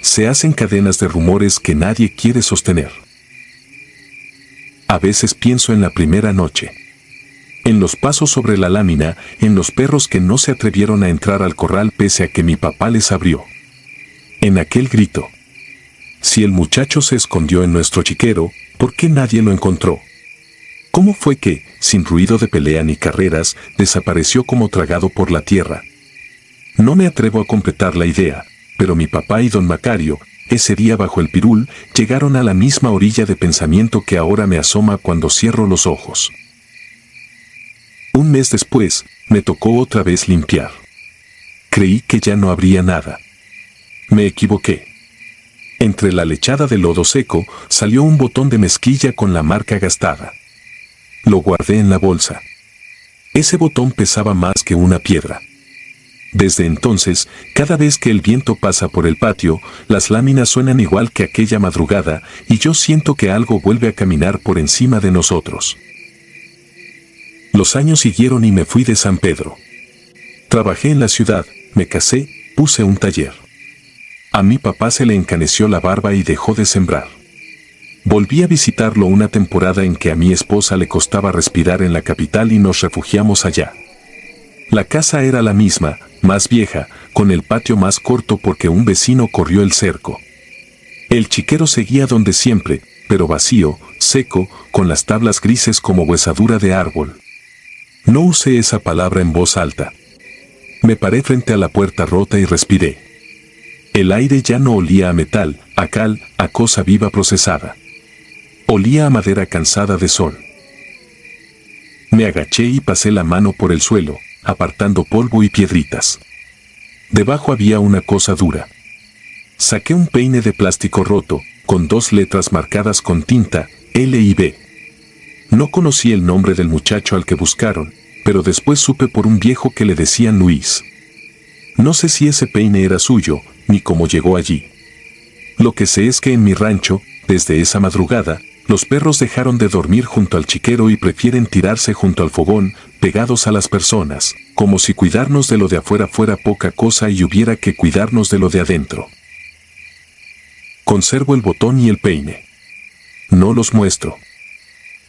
A: Se hacen cadenas de rumores que nadie quiere sostener. A veces pienso en la primera noche. En los pasos sobre la lámina, en los perros que no se atrevieron a entrar al corral pese a que mi papá les abrió. En aquel grito. Si el muchacho se escondió en nuestro chiquero, ¿por qué nadie lo encontró? ¿Cómo fue que, sin ruido de pelea ni carreras, desapareció como tragado por la tierra? No me atrevo a completar la idea, pero mi papá y don Macario, ese día bajo el pirul, llegaron a la misma orilla de pensamiento que ahora me asoma cuando cierro los ojos. Un mes después, me tocó otra vez limpiar. Creí que ya no habría nada. Me equivoqué. Entre la lechada de lodo seco salió un botón de mezclilla con la marca gastada. Lo guardé en la bolsa. Ese botón pesaba más que una piedra. Desde entonces, cada vez que el viento pasa por el patio, las láminas suenan igual que aquella madrugada y yo siento que algo vuelve a caminar por encima de nosotros. Los años siguieron y me fui de San Pedro. Trabajé en la ciudad, me casé, puse un taller. A mi papá se le encaneció la barba y dejó de sembrar. Volví a visitarlo una temporada en que a mi esposa le costaba respirar en la capital y nos refugiamos allá. La casa era la misma, más vieja, con el patio más corto porque un vecino corrió el cerco. El chiquero seguía donde siempre, pero vacío, seco, con las tablas grises como huesadura de árbol. No usé esa palabra en voz alta. Me paré frente a la puerta rota y respiré. El aire ya no olía a metal, a cal, a cosa viva procesada. Olía a madera cansada de sol. Me agaché y pasé la mano por el suelo, apartando polvo y piedritas. Debajo había una cosa dura. Saqué un peine de plástico roto, con 2 letras marcadas con tinta, L y B. No conocí el nombre del muchacho al que buscaron, pero después supe por un viejo que le decían Luis. No sé si ese peine era suyo, ni cómo llegó allí. Lo que sé es que en mi rancho, desde esa madrugada, los perros dejaron de dormir junto al chiquero y prefieren tirarse junto al fogón, pegados a las personas, como si cuidarnos de lo de afuera fuera poca cosa y hubiera que cuidarnos de lo de adentro. Conservo el botón y el peine. No los muestro.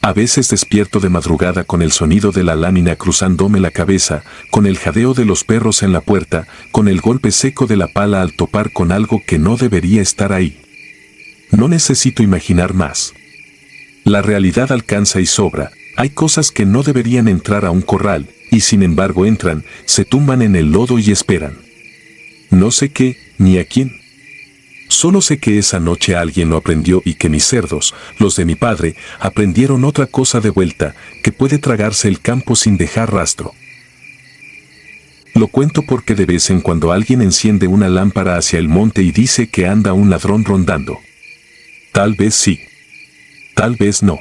A: A veces despierto de madrugada con el sonido de la lámina cruzándome la cabeza, con el jadeo de los perros en la puerta, con el golpe seco de la pala al topar con algo que no debería estar ahí. No necesito imaginar más. La realidad alcanza y sobra. Hay cosas que no deberían entrar a un corral, y sin embargo entran, se tumban en el lodo y esperan. No sé qué, ni a quién. Solo sé que esa noche alguien lo aprendió y que mis cerdos, los de mi padre, aprendieron otra cosa de vuelta, que puede tragarse el campo sin dejar rastro. Lo cuento porque de vez en cuando alguien enciende una lámpara hacia el monte y dice que anda un ladrón rondando. Tal vez sí. Tal vez no.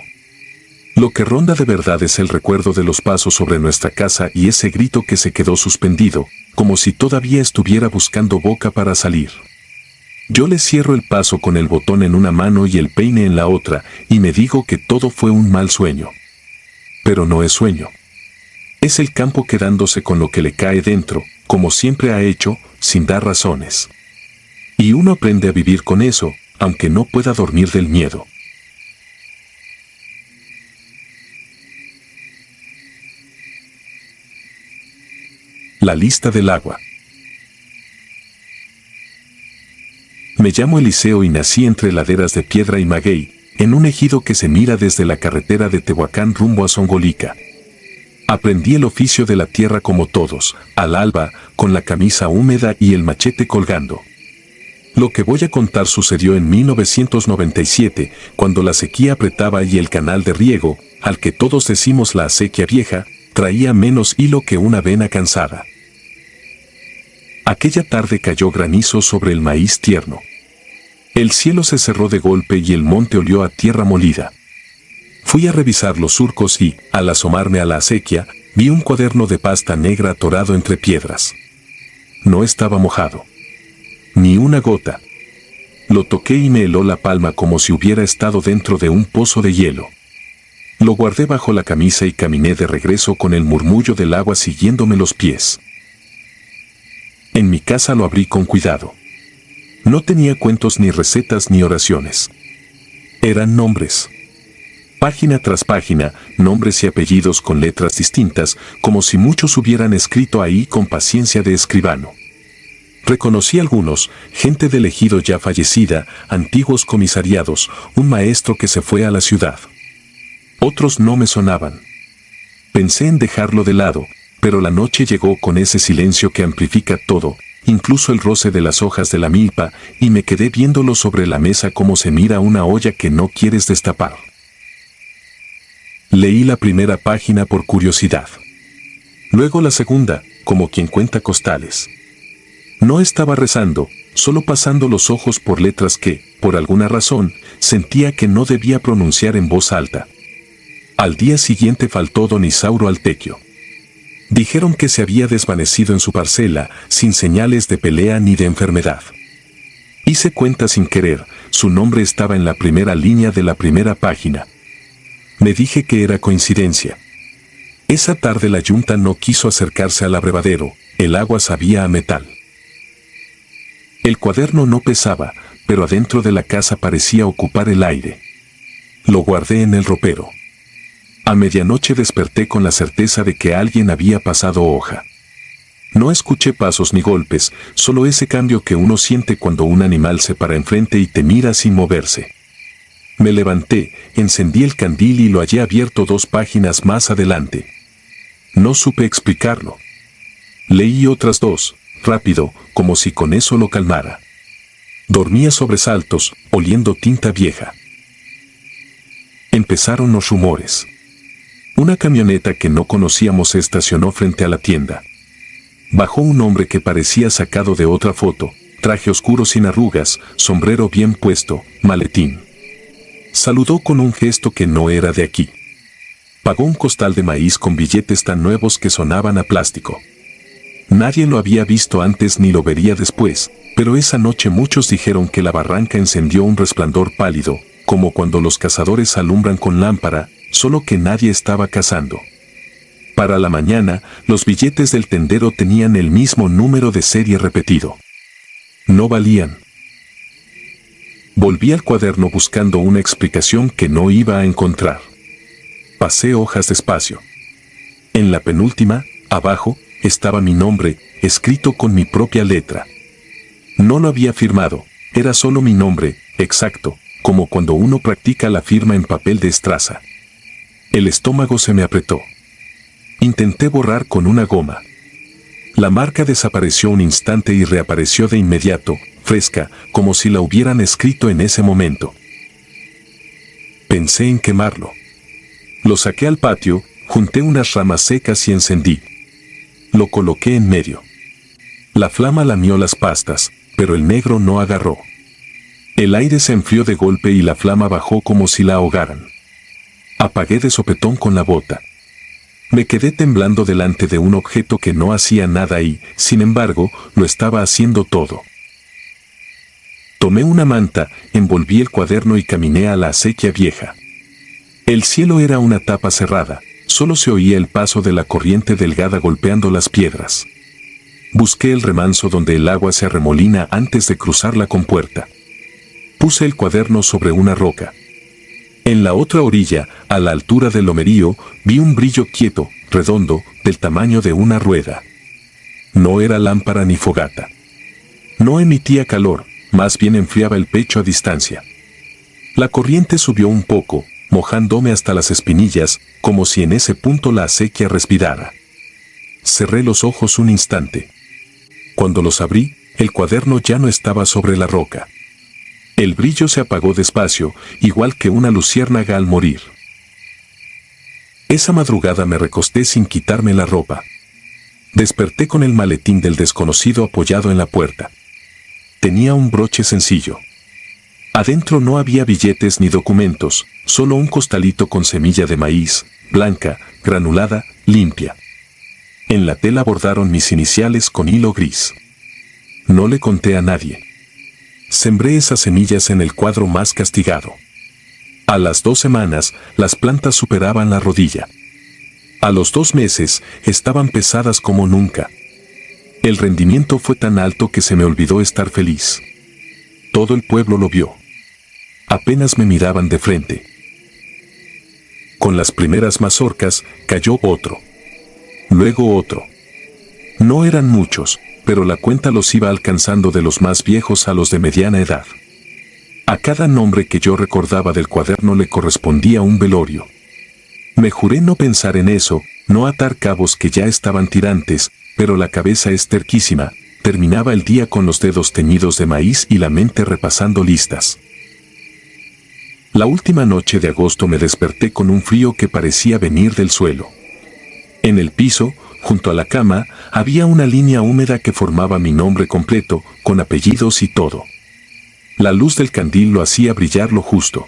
A: Lo que ronda de verdad es el recuerdo de los pasos sobre nuestra casa y ese grito que se quedó suspendido, como si todavía estuviera buscando boca para salir. Yo le cierro el paso con el botón en una mano y el peine en la otra, y me digo que todo fue un mal sueño. Pero no es sueño. Es el campo quedándose con lo que le cae dentro, como siempre ha hecho, sin dar razones. Y uno aprende a vivir con eso, aunque no pueda dormir del miedo. La lista del agua. Me llamo Eliseo y nací entre laderas de piedra y maguey, en un ejido que se mira desde la carretera de Tehuacán rumbo a Zongolica. Aprendí el oficio de la tierra como todos, al alba, con la camisa húmeda y el machete colgando. Lo que voy a contar sucedió en 1997, cuando la sequía apretaba y el canal de riego, al que todos decimos la acequia vieja, traía menos hilo que una vena cansada. Aquella tarde cayó granizo sobre el maíz tierno. El cielo se cerró de golpe y el monte olió a tierra molida. Fui a revisar los surcos y, al asomarme a la acequia, vi un cuaderno de pasta negra atorado entre piedras. No estaba mojado. Ni una gota. Lo toqué y me heló la palma como si hubiera estado dentro de un pozo de hielo. Lo guardé bajo la camisa y caminé de regreso con el murmullo del agua siguiéndome los pies. En mi casa lo abrí con cuidado. No tenía cuentos ni recetas ni oraciones. Eran nombres. Página tras página, nombres y apellidos con letras distintas, como si muchos hubieran escrito ahí con paciencia de escribano. Reconocí algunos, gente del ejido ya fallecida, antiguos comisariados, un maestro que se fue a la ciudad. Otros no me sonaban. Pensé en dejarlo de lado, pero la noche llegó con ese silencio que amplifica todo, incluso el roce de las hojas de la milpa, y me quedé viéndolo sobre la mesa como se mira una olla que no quieres destapar. Leí la primera página por curiosidad. Luego la segunda, como quien cuenta costales. No estaba rezando, solo pasando los ojos por letras que, por alguna razón, sentía que no debía pronunciar en voz alta. Al día siguiente faltó don Isauro Altequio. Dijeron que se había desvanecido en su parcela, sin señales de pelea ni de enfermedad. Hice cuenta sin querer, su nombre estaba en la primera línea de la primera página. Me dije que era coincidencia. Esa tarde la yunta no quiso acercarse al abrevadero, el agua sabía a metal. El cuaderno no pesaba, pero adentro de la casa parecía ocupar el aire. Lo guardé en el ropero. A medianoche desperté con la certeza de que alguien había pasado hoja. No escuché pasos ni golpes, solo ese cambio que uno siente cuando un animal se para enfrente y te mira sin moverse. Me levanté, encendí el candil y lo hallé abierto 2 páginas más adelante. No supe explicarlo. Leí otras 2, rápido, como si con eso lo calmara. Dormía sobresaltos, oliendo tinta vieja. Empezaron los rumores. Una camioneta que no conocíamos se estacionó frente a la tienda. Bajó un hombre que parecía sacado de otra foto, traje oscuro sin arrugas, sombrero bien puesto, maletín. Saludó con un gesto que no era de aquí. Pagó un costal de maíz con billetes tan nuevos que sonaban a plástico. Nadie lo había visto antes ni lo vería después, pero esa noche muchos dijeron que la barranca encendió un resplandor pálido, como cuando los cazadores alumbran con lámpara, solo que nadie estaba cazando. Para la mañana, los billetes del tendero tenían el mismo número de serie repetido. No valían. Volví al cuaderno buscando una explicación que no iba a encontrar. Pasé hojas despacio. En la penúltima, abajo, estaba mi nombre, escrito con mi propia letra. No lo había firmado, era solo mi nombre, exacto, como cuando uno practica la firma en papel de estraza. El estómago se me apretó. Intenté borrar con una goma. La marca desapareció un instante y reapareció de inmediato, fresca, como si la hubieran escrito en ese momento. Pensé en quemarlo. Lo saqué al patio, junté unas ramas secas y encendí. Lo coloqué en medio. La flama lamió las pastas, pero el negro no agarró. El aire se enfrió de golpe y la flama bajó como si la ahogaran. Apagué de sopetón con la bota. Me quedé temblando delante de un objeto que no hacía nada y, sin embargo, lo estaba haciendo todo. Tomé una manta, envolví el cuaderno y caminé a la acequia vieja. El cielo era una tapa cerrada, solo se oía el paso de la corriente delgada golpeando las piedras. Busqué el remanso donde el agua se arremolina antes de cruzar la compuerta. Puse el cuaderno sobre una roca. En la otra orilla, a la altura del lomerío, vi un brillo quieto, redondo, del tamaño de una rueda. No era lámpara ni fogata. No emitía calor, más bien enfriaba el pecho a distancia. La corriente subió un poco, mojándome hasta las espinillas, como si en ese punto la acequia respirara. Cerré los ojos un instante. Cuando los abrí, el cuaderno ya no estaba sobre la roca. El brillo se apagó despacio, igual que una luciérnaga al morir. Esa madrugada me recosté sin quitarme la ropa. Desperté con el maletín del desconocido apoyado en la puerta. Tenía un broche sencillo. Adentro no había billetes ni documentos, solo un costalito con semilla de maíz, blanca, granulada, limpia. En la tela bordaron mis iniciales con hilo gris. No le conté a nadie. Sembré esas semillas en el cuadro más castigado. A las 2 semanas, las plantas superaban la rodilla. A los 2 meses, estaban pesadas como nunca. El rendimiento fue tan alto que se me olvidó estar feliz. Todo el pueblo lo vio. Apenas me miraban de frente. Con las primeras mazorcas, cayó otro. Luego otro. No eran muchos, pero la cuenta los iba alcanzando de los más viejos a los de mediana edad. A cada nombre que yo recordaba del cuaderno le correspondía un velorio. Me juré no pensar en eso, no atar cabos que ya estaban tirantes, pero la cabeza es terquísima. Terminaba el día con los dedos teñidos de maíz y la mente repasando listas. La última noche de agosto me desperté con un frío que parecía venir del suelo. En el piso, junto a la cama, había una línea húmeda que formaba mi nombre completo, con apellidos y todo. La luz del candil lo hacía brillar lo justo.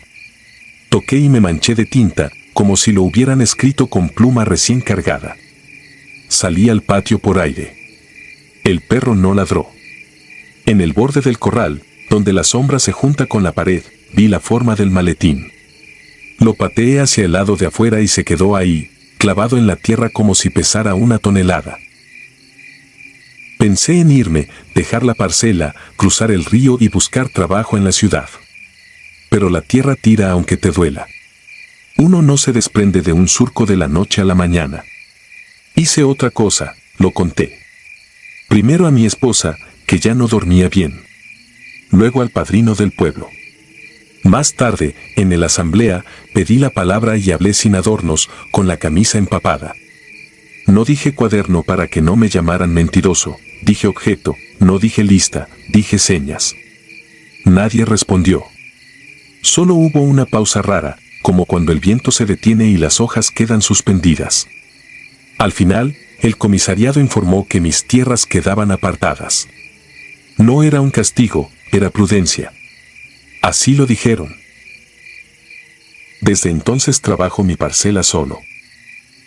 A: Toqué y me manché de tinta, como si lo hubieran escrito con pluma recién cargada. Salí al patio por aire. El perro no ladró. En el borde del corral, donde la sombra se junta con la pared, vi la forma del maletín. Lo pateé hacia el lado de afuera y se quedó ahí, clavado en la tierra como si pesara 1 tonelada. Pensé en irme, dejar la parcela, cruzar el río y buscar trabajo en la ciudad. Pero la tierra tira aunque te duela. Uno no se desprende de un surco de la noche a la mañana. Hice otra cosa, lo conté. Primero a mi esposa, que ya no dormía bien. Luego al padrino del pueblo. Más tarde, en la asamblea, pedí la palabra y hablé sin adornos, con la camisa empapada. No dije cuaderno para que no me llamaran mentiroso, dije objeto, no dije lista, dije señas. Nadie respondió. Solo hubo una pausa rara, como cuando el viento se detiene y las hojas quedan suspendidas. Al final, el comisariado informó que mis tierras quedaban apartadas. No era un castigo, era prudencia. Así lo dijeron. Desde entonces trabajo mi parcela solo.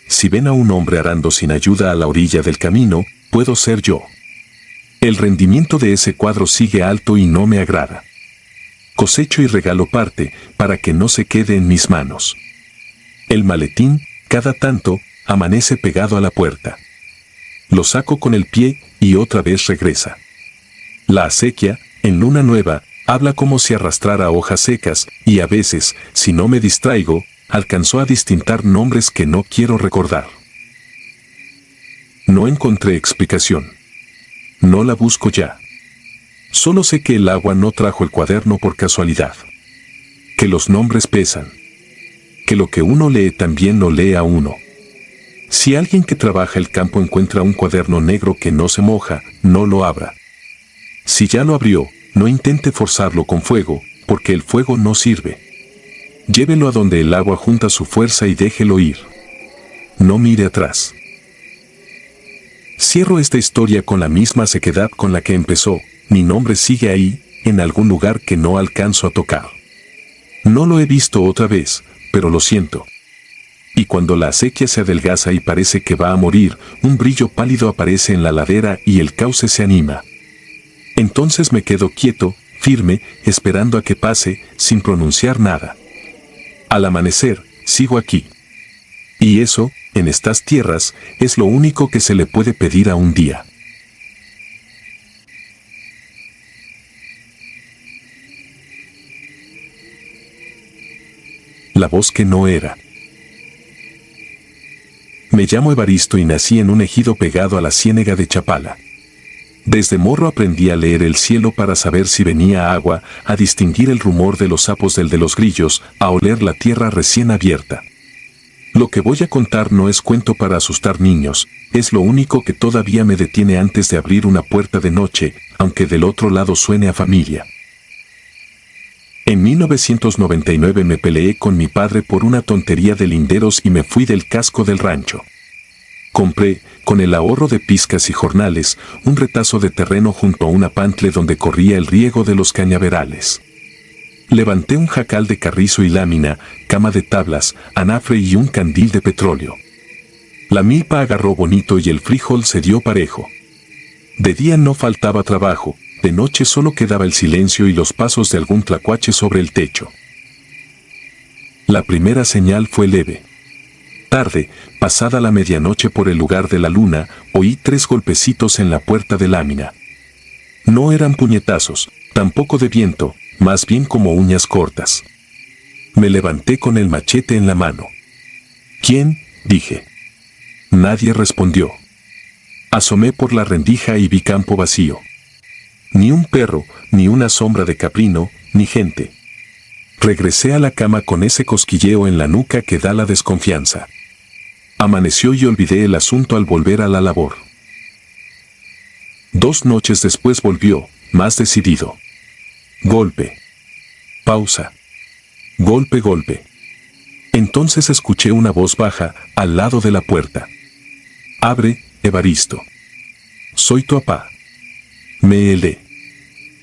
A: Si ven a un hombre arando sin ayuda a la orilla del camino, puedo ser yo. El rendimiento de ese cuadro sigue alto y no me agrada. Cosecho y regalo parte, para que no se quede en mis manos. El maletín, cada tanto, amanece pegado a la puerta. Lo saco con el pie y otra vez regresa. La acequia, en luna nueva, habla como si arrastrara hojas secas, y a veces, si no me distraigo, alcanzó a distintar nombres que no quiero recordar. No encontré explicación. No la busco ya. Solo sé que el agua no trajo el cuaderno por casualidad. Que los nombres pesan. Que lo que uno lee también lo lee a uno. Si alguien que trabaja el campo encuentra un cuaderno negro que no se moja, no lo abra. Si ya lo abrió, no intente forzarlo con fuego, porque el fuego no sirve. Llévelo a donde el agua junta su fuerza y déjelo ir. No mire atrás. Cierro esta historia con la misma sequedad con la que empezó. Mi nombre sigue ahí, en algún lugar que no alcanzo a tocar. No lo he visto otra vez, pero lo siento. Y cuando la acequia se adelgaza y parece que va a morir, un brillo pálido aparece en la ladera y el cauce se anima. Entonces me quedo quieto, firme, esperando a que pase, sin pronunciar nada. Al amanecer, sigo aquí. Y eso, en estas tierras, es lo único que se le puede pedir a un día. La voz que no era. Me llamo Evaristo y nací en un ejido pegado a la ciénega de Chapala. Desde morro aprendí a leer el cielo para saber si venía agua, a distinguir el rumor de los sapos del de los grillos, a oler la tierra recién abierta. Lo que voy a contar no es cuento para asustar niños, es lo único que todavía me detiene antes de abrir una puerta de noche, aunque del otro lado suene a familia. En 1999 me peleé con mi padre por una tontería de linderos y me fui del casco del rancho. Compré, con el ahorro de pizcas y jornales, un retazo de terreno junto a una pantle donde corría el riego de los cañaverales. Levanté un jacal de carrizo y lámina, cama de tablas, anafre y un candil de petróleo. La milpa agarró bonito y el frijol se dio parejo. De día no faltaba trabajo, de noche solo quedaba el silencio y los pasos de algún tlacuache sobre el techo. La primera señal fue leve. Tarde, pasada la medianoche por el lugar de la luna, oí 3 golpecitos en la puerta de lámina. No eran puñetazos, tampoco de viento, más bien como uñas cortas. Me levanté con el machete en la mano. ¿Quién?, dije. Nadie respondió. Asomé por la rendija y vi campo vacío. Ni un perro, ni una sombra de caprino, ni gente. Regresé a la cama con ese cosquilleo en la nuca que da la desconfianza. Amaneció y olvidé el asunto al volver a la labor. 2 noches después volvió, más decidido. Golpe. Pausa. Golpe, golpe. Entonces escuché una voz baja, al lado de la puerta. Abre, Evaristo. Soy tu papá. Me helé.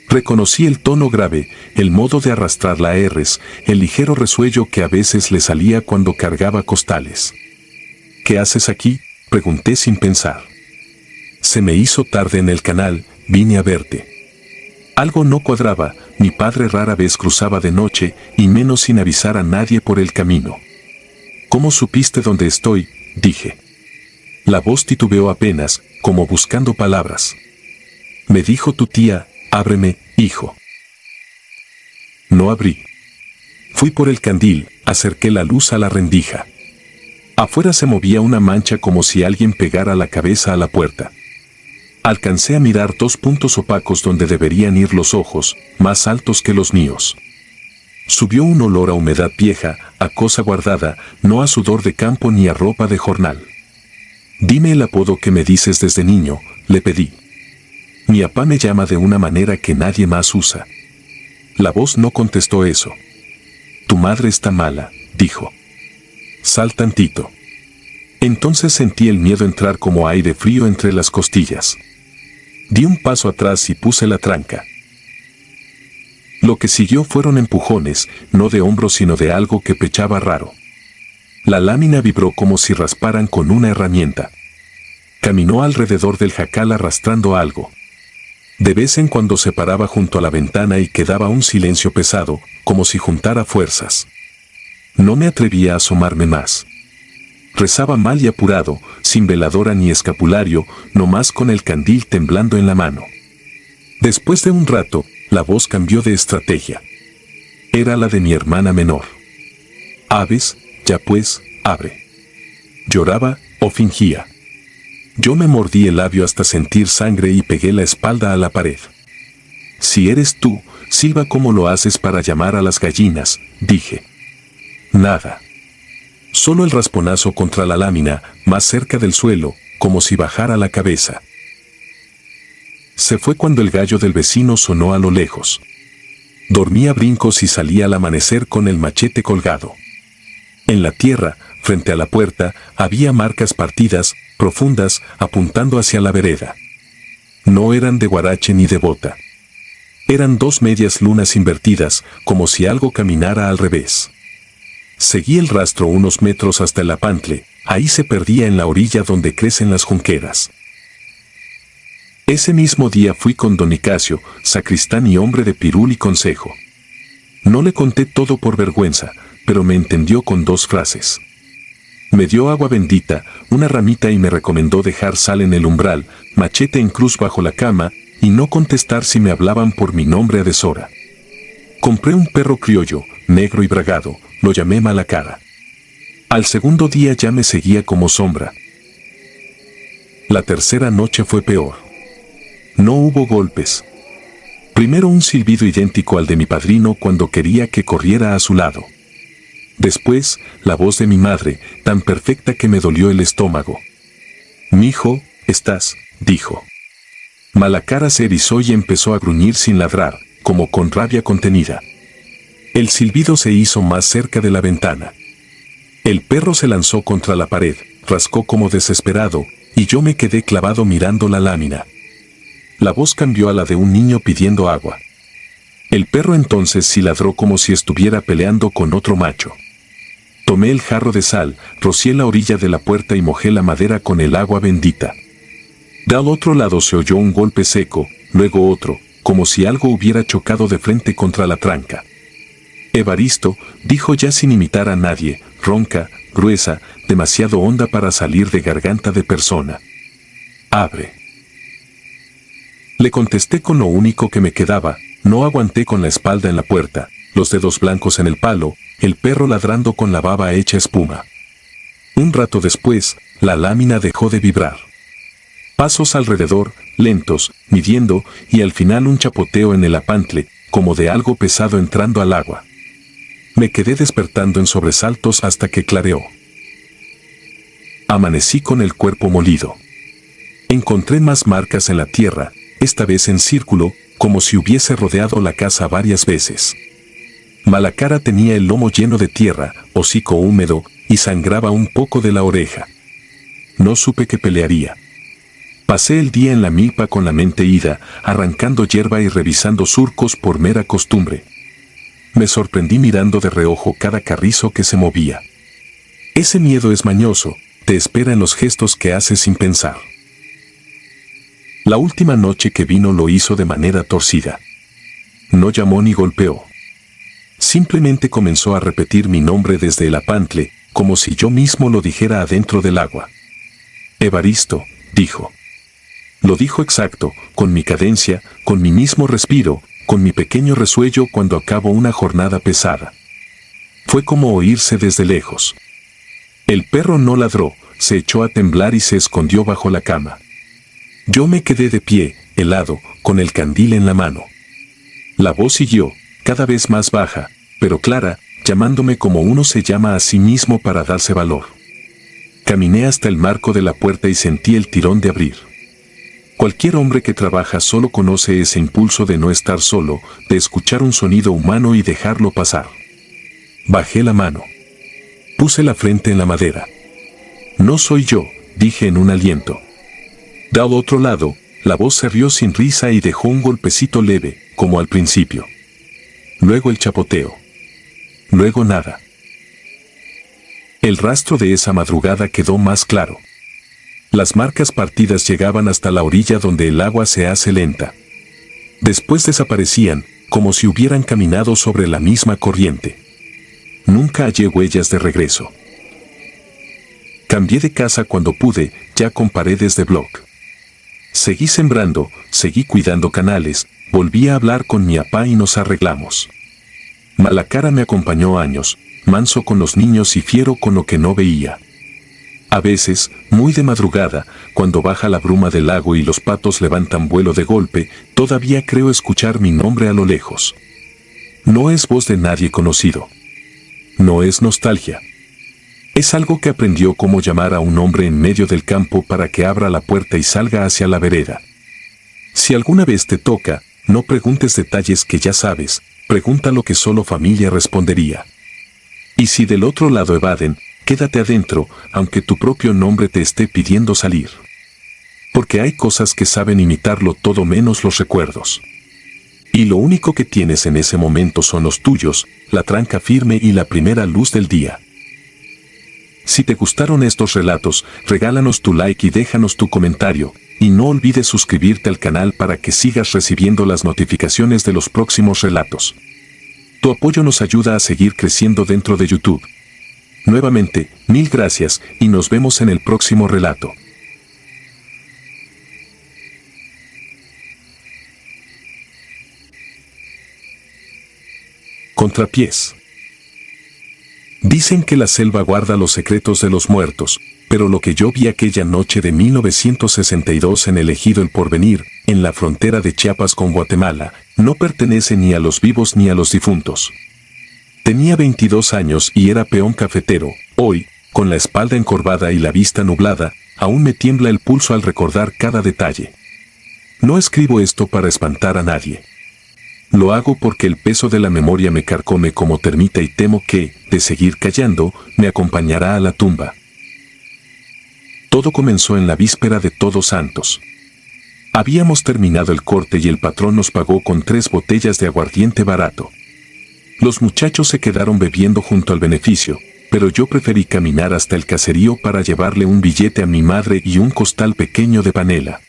A: Reconocí el tono grave, el modo de arrastrar la R's, el ligero resuello que a veces le salía cuando cargaba costales. ¿Qué haces aquí?, pregunté sin pensar. Se me hizo tarde en el canal, vine a verte. Algo no cuadraba, mi padre rara vez cruzaba de noche, y menos sin avisar a nadie por el camino. ¿Cómo supiste dónde estoy?, dije. La voz titubeó apenas, como buscando palabras. Me dijo tu tía, ábreme, hijo. No abrí. Fui por el candil, acerqué la luz a la rendija. Afuera se movía una mancha como si alguien pegara la cabeza a la puerta. Alcancé a mirar 2 puntos opacos donde deberían ir los ojos, más altos que los míos. Subió un olor a humedad vieja, a cosa guardada, no a sudor de campo ni a ropa de jornal. Dime el apodo que me dices desde niño, le pedí. Mi papá me llama de una manera que nadie más usa. La voz no contestó eso. Tu madre está mala, dijo. Sal tantito. Entonces sentí el miedo entrar como aire frío entre las costillas. Di un paso atrás y puse la tranca. Lo que siguió fueron empujones, no de hombros sino de algo que pechaba raro. La lámina vibró como si rasparan con una herramienta. Caminó alrededor del jacal arrastrando algo. De vez en cuando se paraba junto a la ventana y quedaba un silencio pesado, como si juntara fuerzas. No me atrevía a asomarme más. Rezaba mal y apurado, sin veladora ni escapulario, nomás con el candil temblando en la mano. Después de un rato, la voz cambió de estrategia. Era la de mi hermana menor. Aves, ya pues, abre. Lloraba o fingía. Yo me mordí el labio hasta sentir sangre y pegué la espalda a la pared. Si eres tú, silba como lo haces para llamar a las gallinas, dije. Nada. Solo el rasponazo contra la lámina, más cerca del suelo, como si bajara la cabeza. Se fue cuando el gallo del vecino sonó a lo lejos. Dormía a brincos y salía al amanecer con el machete colgado. En la tierra, frente a la puerta, había marcas partidas, profundas, apuntando hacia la vereda. No eran de guarache ni de bota. Eran 2 medias lunas invertidas, como si algo caminara al revés. Seguí el rastro unos metros hasta el apantle, ahí se perdía en la orilla donde crecen las junqueras. Ese mismo día fui con don Nicasio, sacristán y hombre de pirul y consejo. No le conté todo por vergüenza, pero me entendió con 2 frases. Me dio agua bendita, una ramita y me recomendó dejar sal en el umbral, machete en cruz bajo la cama, y no contestar si me hablaban por mi nombre a deshora. Compré un perro criollo, negro y bragado, lo llamé Malacara. Al segundo día ya me seguía como sombra. La tercera noche fue peor. No hubo golpes. Primero un silbido idéntico al de mi padrino cuando quería que corriera a su lado. Después, la voz de mi madre, tan perfecta que me dolió el estómago. «Mijo, estás», dijo. Malacara se erizó y empezó a gruñir sin ladrar, como con rabia contenida. El silbido se hizo más cerca de la ventana. El perro se lanzó contra la pared, rascó como desesperado, y yo me quedé clavado mirando la lámina. La voz cambió a la de un niño pidiendo agua. El perro entonces sí ladró como si estuviera peleando con otro macho. Tomé el jarro de sal, rocié la orilla de la puerta y mojé la madera con el agua bendita. Del otro lado se oyó un golpe seco, luego otro, como si algo hubiera chocado de frente contra la tranca. Evaristo, dijo ya sin imitar a nadie, ronca, gruesa, demasiado honda para salir de garganta de persona. Abre. Le contesté con lo único que me quedaba, no aguanté con la espalda en la puerta, los dedos blancos en el palo, el perro ladrando con la baba hecha espuma. Un rato después, la lámina dejó de vibrar. Pasos alrededor, lentos, midiendo, y al final un chapoteo en el apantle, como de algo pesado entrando al agua. Me quedé despertando en sobresaltos hasta que clareó. Amanecí con el cuerpo molido. Encontré más marcas en la tierra, esta vez en círculo, como si hubiese rodeado la casa varias veces. Malacara tenía el lomo lleno de tierra, hocico húmedo, y sangraba un poco de la oreja. No supe que pelearía. Pasé el día en la milpa con la mente ida, arrancando hierba y revisando surcos por mera costumbre. Me sorprendí mirando de reojo cada carrizo que se movía. Ese miedo es mañoso, te espera en los gestos que haces sin pensar. La última noche que vino lo hizo de manera torcida. No llamó ni golpeó. Simplemente comenzó a repetir mi nombre desde el apantle, como si yo mismo lo dijera adentro del agua. Evaristo, dijo. Lo dijo exacto, con mi cadencia, con mi mismo respiro, con mi pequeño resuello cuando acabo una jornada pesada. Fue como oírse desde lejos. El perro no ladró, se echó a temblar y se escondió bajo la cama. Yo me quedé de pie, helado, con el candil en la mano. La voz siguió, cada vez más baja, pero clara, llamándome como uno se llama a sí mismo para darse valor. Caminé hasta el marco de la puerta y sentí el tirón de abrir. Cualquier hombre que trabaja solo conoce ese impulso de no estar solo, de escuchar un sonido humano y dejarlo pasar. Bajé la mano. Puse la frente en la madera. No soy yo, dije en un aliento. Del otro lado, la voz se rió sin risa y dejó un golpecito leve, como al principio. Luego el chapoteo. Luego nada. El rastro de esa madrugada quedó más claro. Las marcas partidas llegaban hasta la orilla donde el agua se hace lenta. Después desaparecían, como si hubieran caminado sobre la misma corriente. Nunca hallé huellas de regreso. Cambié de casa cuando pude, ya con paredes de bloc. Seguí sembrando, seguí cuidando canales, volví a hablar con mi papá y nos arreglamos. Malacara me acompañó años, manso con los niños y fiero con lo que no veía. A veces, muy de madrugada, cuando baja la bruma del lago y los patos levantan vuelo de golpe, todavía creo escuchar mi nombre a lo lejos. No es voz de nadie conocido. No es nostalgia. Es algo que aprendió cómo llamar a un hombre en medio del campo para que abra la puerta y salga hacia la vereda. Si alguna vez te toca, no preguntes detalles que ya sabes, pregunta lo que solo familia respondería. Y si del otro lado evaden, quédate adentro, aunque tu propio nombre te esté pidiendo salir. Porque hay cosas que saben imitarlo todo menos los recuerdos. Y lo único que tienes en ese momento son los tuyos, la tranca firme y la primera luz del día. Si te gustaron estos relatos, regálanos tu like y déjanos tu comentario, y no olvides suscribirte al canal para que sigas recibiendo las notificaciones de los próximos relatos. Tu apoyo nos ayuda a seguir creciendo dentro de YouTube. Nuevamente, mil gracias y nos vemos en el próximo relato. Contrapiés. Dicen que la selva guarda los secretos de los muertos, pero lo que yo vi aquella noche de 1962 en el ejido El Porvenir, en la frontera de Chiapas con Guatemala, no pertenece ni a los vivos ni a los difuntos. Tenía 22 años y era peón cafetero. Hoy, con la espalda encorvada y la vista nublada, aún me tiembla el pulso al recordar cada detalle. No escribo esto para espantar a nadie. Lo hago porque el peso de la memoria me carcome como termita y temo que, de seguir callando, me acompañará a la tumba. Todo comenzó en la víspera de Todos Santos. Habíamos terminado el corte y el patrón nos pagó con 3 botellas de aguardiente barato. Los muchachos se quedaron bebiendo junto al beneficio, pero yo preferí caminar hasta el caserío para llevarle un billete a mi madre y un costal pequeño de panela.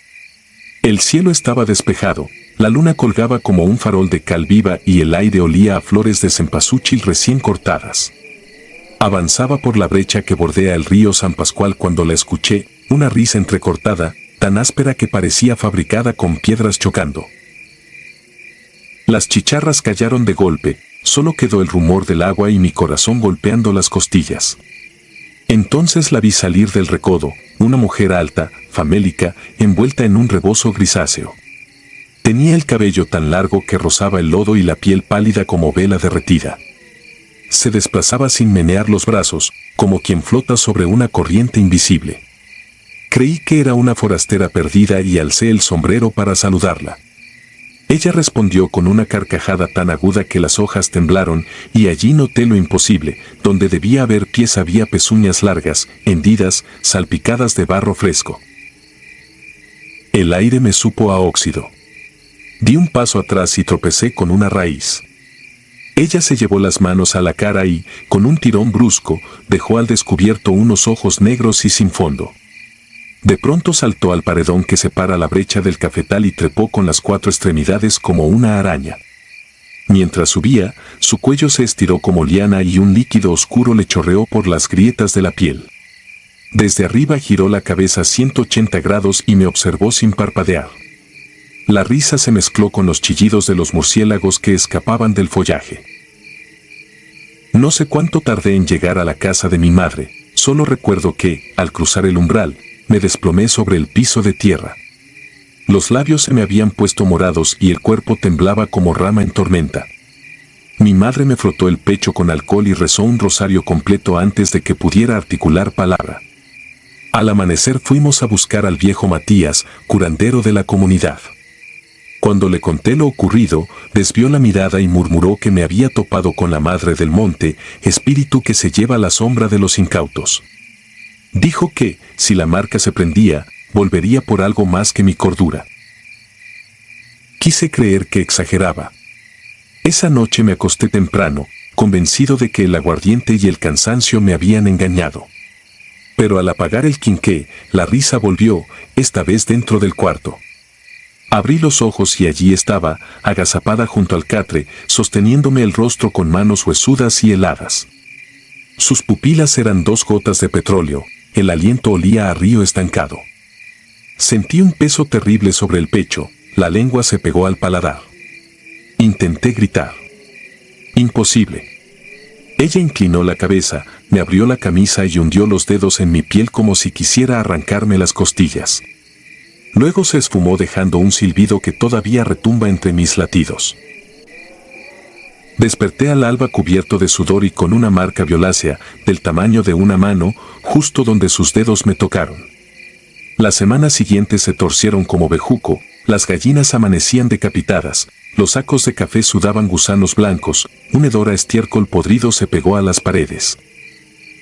A: El cielo estaba despejado, la luna colgaba como un farol de cal viva y el aire olía a flores de cempasúchil recién cortadas. Avanzaba por la brecha que bordea el río San Pascual cuando la escuché, una risa entrecortada, tan áspera que parecía fabricada con piedras chocando. Las chicharras callaron de golpe, solo quedó el rumor del agua y mi corazón golpeando las costillas. Entonces la vi salir del recodo, una mujer alta, famélica, envuelta en un rebozo grisáceo. Tenía el cabello tan largo que rozaba el lodo y la piel pálida como vela derretida. Se desplazaba sin menear los brazos, como quien flota sobre una corriente invisible. Creí que era una forastera perdida y alcé el sombrero para saludarla. Ella respondió con una carcajada tan aguda que las hojas temblaron, y allí noté lo imposible: donde debía haber pies había pezuñas largas, hendidas, salpicadas de barro fresco. El aire me supo a óxido. Di un paso atrás y tropecé con una raíz. Ella se llevó las manos a la cara y, con un tirón brusco, dejó al descubierto unos ojos negros y sin fondo. De pronto saltó al paredón que separa la brecha del cafetal y trepó con las 4 extremidades como una araña. Mientras subía, su cuello se estiró como liana y un líquido oscuro le chorreó por las grietas de la piel. Desde arriba giró la cabeza 180 grados y me observó sin parpadear. La risa se mezcló con los chillidos de los murciélagos que escapaban del follaje. No sé cuánto tardé en llegar a la casa de mi madre, solo recuerdo que, al cruzar el umbral, me desplomé sobre el piso de tierra. Los labios se me habían puesto morados y el cuerpo temblaba como rama en tormenta. Mi madre me frotó el pecho con alcohol y rezó un rosario completo antes de que pudiera articular palabra. Al amanecer fuimos a buscar al viejo Matías, curandero de la comunidad. Cuando le conté lo ocurrido, desvió la mirada y murmuró que me había topado con la madre del monte, espíritu que se lleva la sombra de los incautos. Dijo que, si la marca se prendía, volvería por algo más que mi cordura. Quise creer que exageraba. Esa noche me acosté temprano, convencido de que el aguardiente y el cansancio me habían engañado. Pero al apagar el quinqué, la risa volvió, esta vez dentro del cuarto. Abrí los ojos y allí estaba, agazapada junto al catre, sosteniéndome el rostro con manos huesudas y heladas. Sus pupilas eran 2 gotas de petróleo, el aliento olía a río estancado. Sentí un peso terrible sobre el pecho, la lengua se pegó al paladar. Intenté gritar. Imposible. Ella inclinó la cabeza, me abrió la camisa y hundió los dedos en mi piel como si quisiera arrancarme las costillas. Luego se esfumó dejando un silbido que todavía retumba entre mis latidos. Desperté al alba cubierto de sudor y con una marca violácea, del tamaño de una mano, justo donde sus dedos me tocaron. La semana siguiente se torcieron como bejuco, las gallinas amanecían decapitadas, los sacos de café sudaban gusanos blancos, un hedor a estiércol podrido se pegó a las paredes.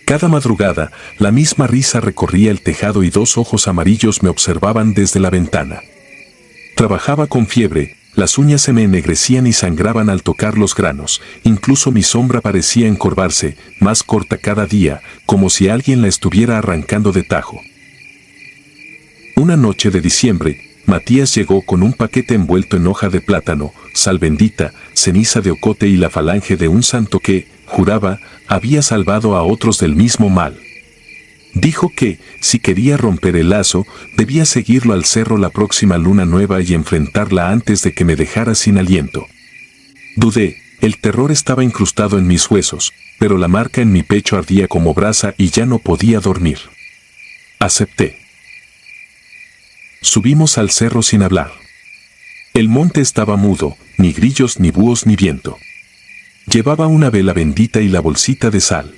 A: Cada madrugada, la misma risa recorría el tejado y 2 ojos amarillos me observaban desde la ventana. Trabajaba con fiebre, las uñas se me ennegrecían y sangraban al tocar los granos, incluso mi sombra parecía encorvarse, más corta cada día, como si alguien la estuviera arrancando de tajo. Una noche de diciembre, Matías llegó con un paquete envuelto en hoja de plátano, sal bendita, ceniza de ocote y la falange de un santo que, juraba, había salvado a otros del mismo mal. Dijo que, si quería romper el lazo, debía seguirlo al cerro la próxima luna nueva y enfrentarla antes de que me dejara sin aliento. Dudé, el terror estaba incrustado en mis huesos, pero la marca en mi pecho ardía como brasa y ya no podía dormir. Acepté. Subimos al cerro sin hablar. El monte estaba mudo, ni grillos ni búhos ni viento. Llevaba una vela bendita y la bolsita de sal.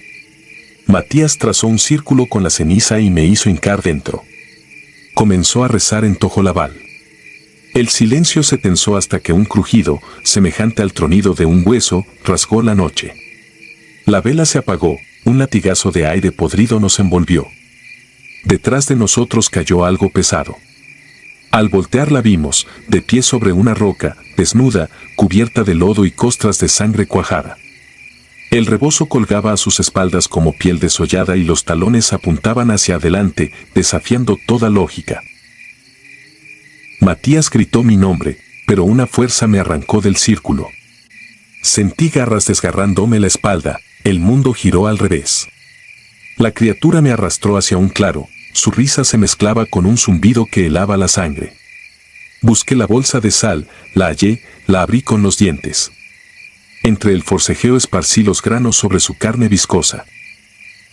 A: Matías trazó un círculo con la ceniza y me hizo hincar dentro. Comenzó a rezar en tojolabal. El silencio se tensó hasta que un crujido, semejante al tronido de un hueso, rasgó la noche. La vela se apagó, un latigazo de aire podrido nos envolvió. Detrás de nosotros cayó algo pesado. Al voltear la vimos, de pie sobre una roca, desnuda, cubierta de lodo y costras de sangre cuajada. El rebozo colgaba a sus espaldas como piel desollada y los talones apuntaban hacia adelante, desafiando toda lógica. Matías gritó mi nombre, pero una fuerza me arrancó del círculo. Sentí garras desgarrándome la espalda, el mundo giró al revés. La criatura me arrastró hacia un claro. Su risa se mezclaba con un zumbido que helaba la sangre. Busqué la bolsa de sal, la hallé, la abrí con los dientes. Entre el forcejeo esparcí los granos sobre su carne viscosa.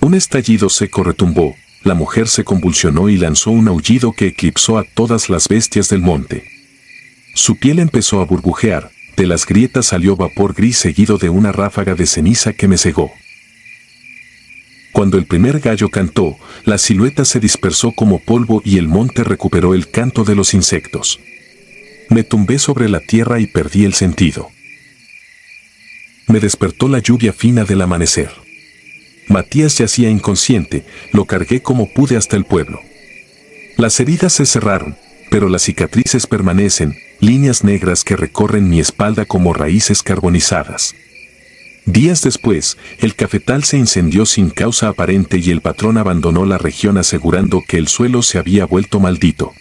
A: Un estallido seco retumbó, la mujer se convulsionó y lanzó un aullido que eclipsó a todas las bestias del monte. Su piel empezó a burbujear, de las grietas salió vapor gris seguido de una ráfaga de ceniza que me cegó. Cuando el primer gallo cantó, la silueta se dispersó como polvo y el monte recuperó el canto de los insectos. Me tumbé sobre la tierra y perdí el sentido. Me despertó la lluvia fina del amanecer. Matías yacía inconsciente, lo cargué como pude hasta el pueblo. Las heridas se cerraron, pero las cicatrices permanecen, líneas negras que recorren mi espalda como raíces carbonizadas. Días después, el cafetal se incendió sin causa aparente y el patrón abandonó la región asegurando que el suelo se había vuelto maldito.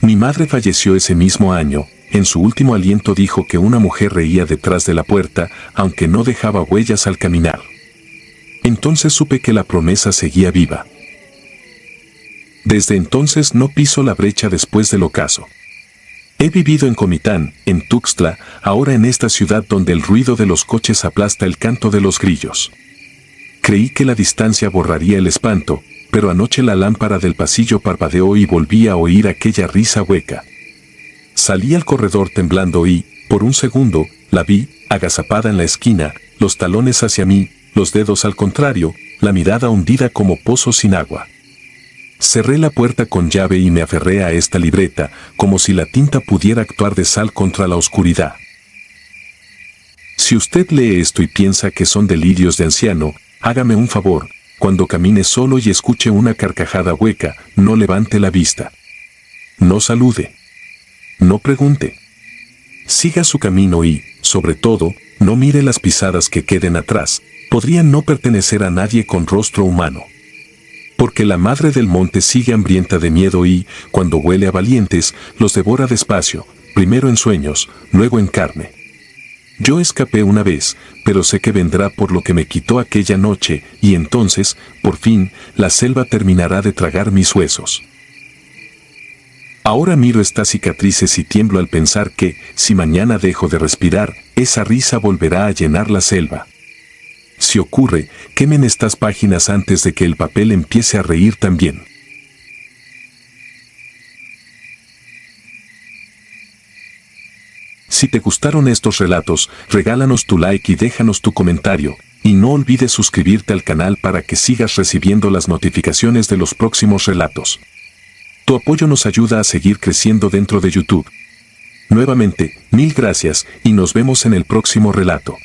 A: Mi madre falleció ese mismo año. En su último aliento dijo que una mujer reía detrás de la puerta, aunque no dejaba huellas al caminar. Entonces supe que la promesa seguía viva. Desde entonces no piso la brecha después del ocaso. He vivido en Comitán, en Tuxtla, ahora en esta ciudad donde el ruido de los coches aplasta el canto de los grillos. Creí que la distancia borraría el espanto, pero anoche la lámpara del pasillo parpadeó y volví a oír aquella risa hueca. Salí al corredor temblando y, por un segundo, la vi, agazapada en la esquina, los talones hacia mí, los dedos al contrario, la mirada hundida como pozo sin agua. Cerré la puerta con llave y me aferré a esta libreta, como si la tinta pudiera actuar de sal contra la oscuridad. Si usted lee esto y piensa que son delirios de anciano, hágame un favor, cuando camine solo y escuche una carcajada hueca, no levante la vista. No salude. No pregunte. Siga su camino y, sobre todo, no mire las pisadas que queden atrás, podrían no pertenecer a nadie con rostro humano. Porque la madre del monte sigue hambrienta de miedo y, cuando huele a valientes, los devora despacio, primero en sueños, luego en carne. Yo escapé una vez, pero sé que vendrá por lo que me quitó aquella noche, y entonces, por fin, la selva terminará de tragar mis huesos. Ahora miro estas cicatrices y tiemblo al pensar que, si mañana dejo de respirar, esa risa volverá a llenar la selva. Si ocurre, quemen estas páginas antes de que el papel empiece a reír también. Si te gustaron estos relatos, regálanos tu like y déjanos tu comentario, y no olvides suscribirte al canal para que sigas recibiendo las notificaciones de los próximos relatos. Tu apoyo nos ayuda a seguir creciendo dentro de YouTube. Nuevamente, mil gracias y nos vemos en el próximo relato.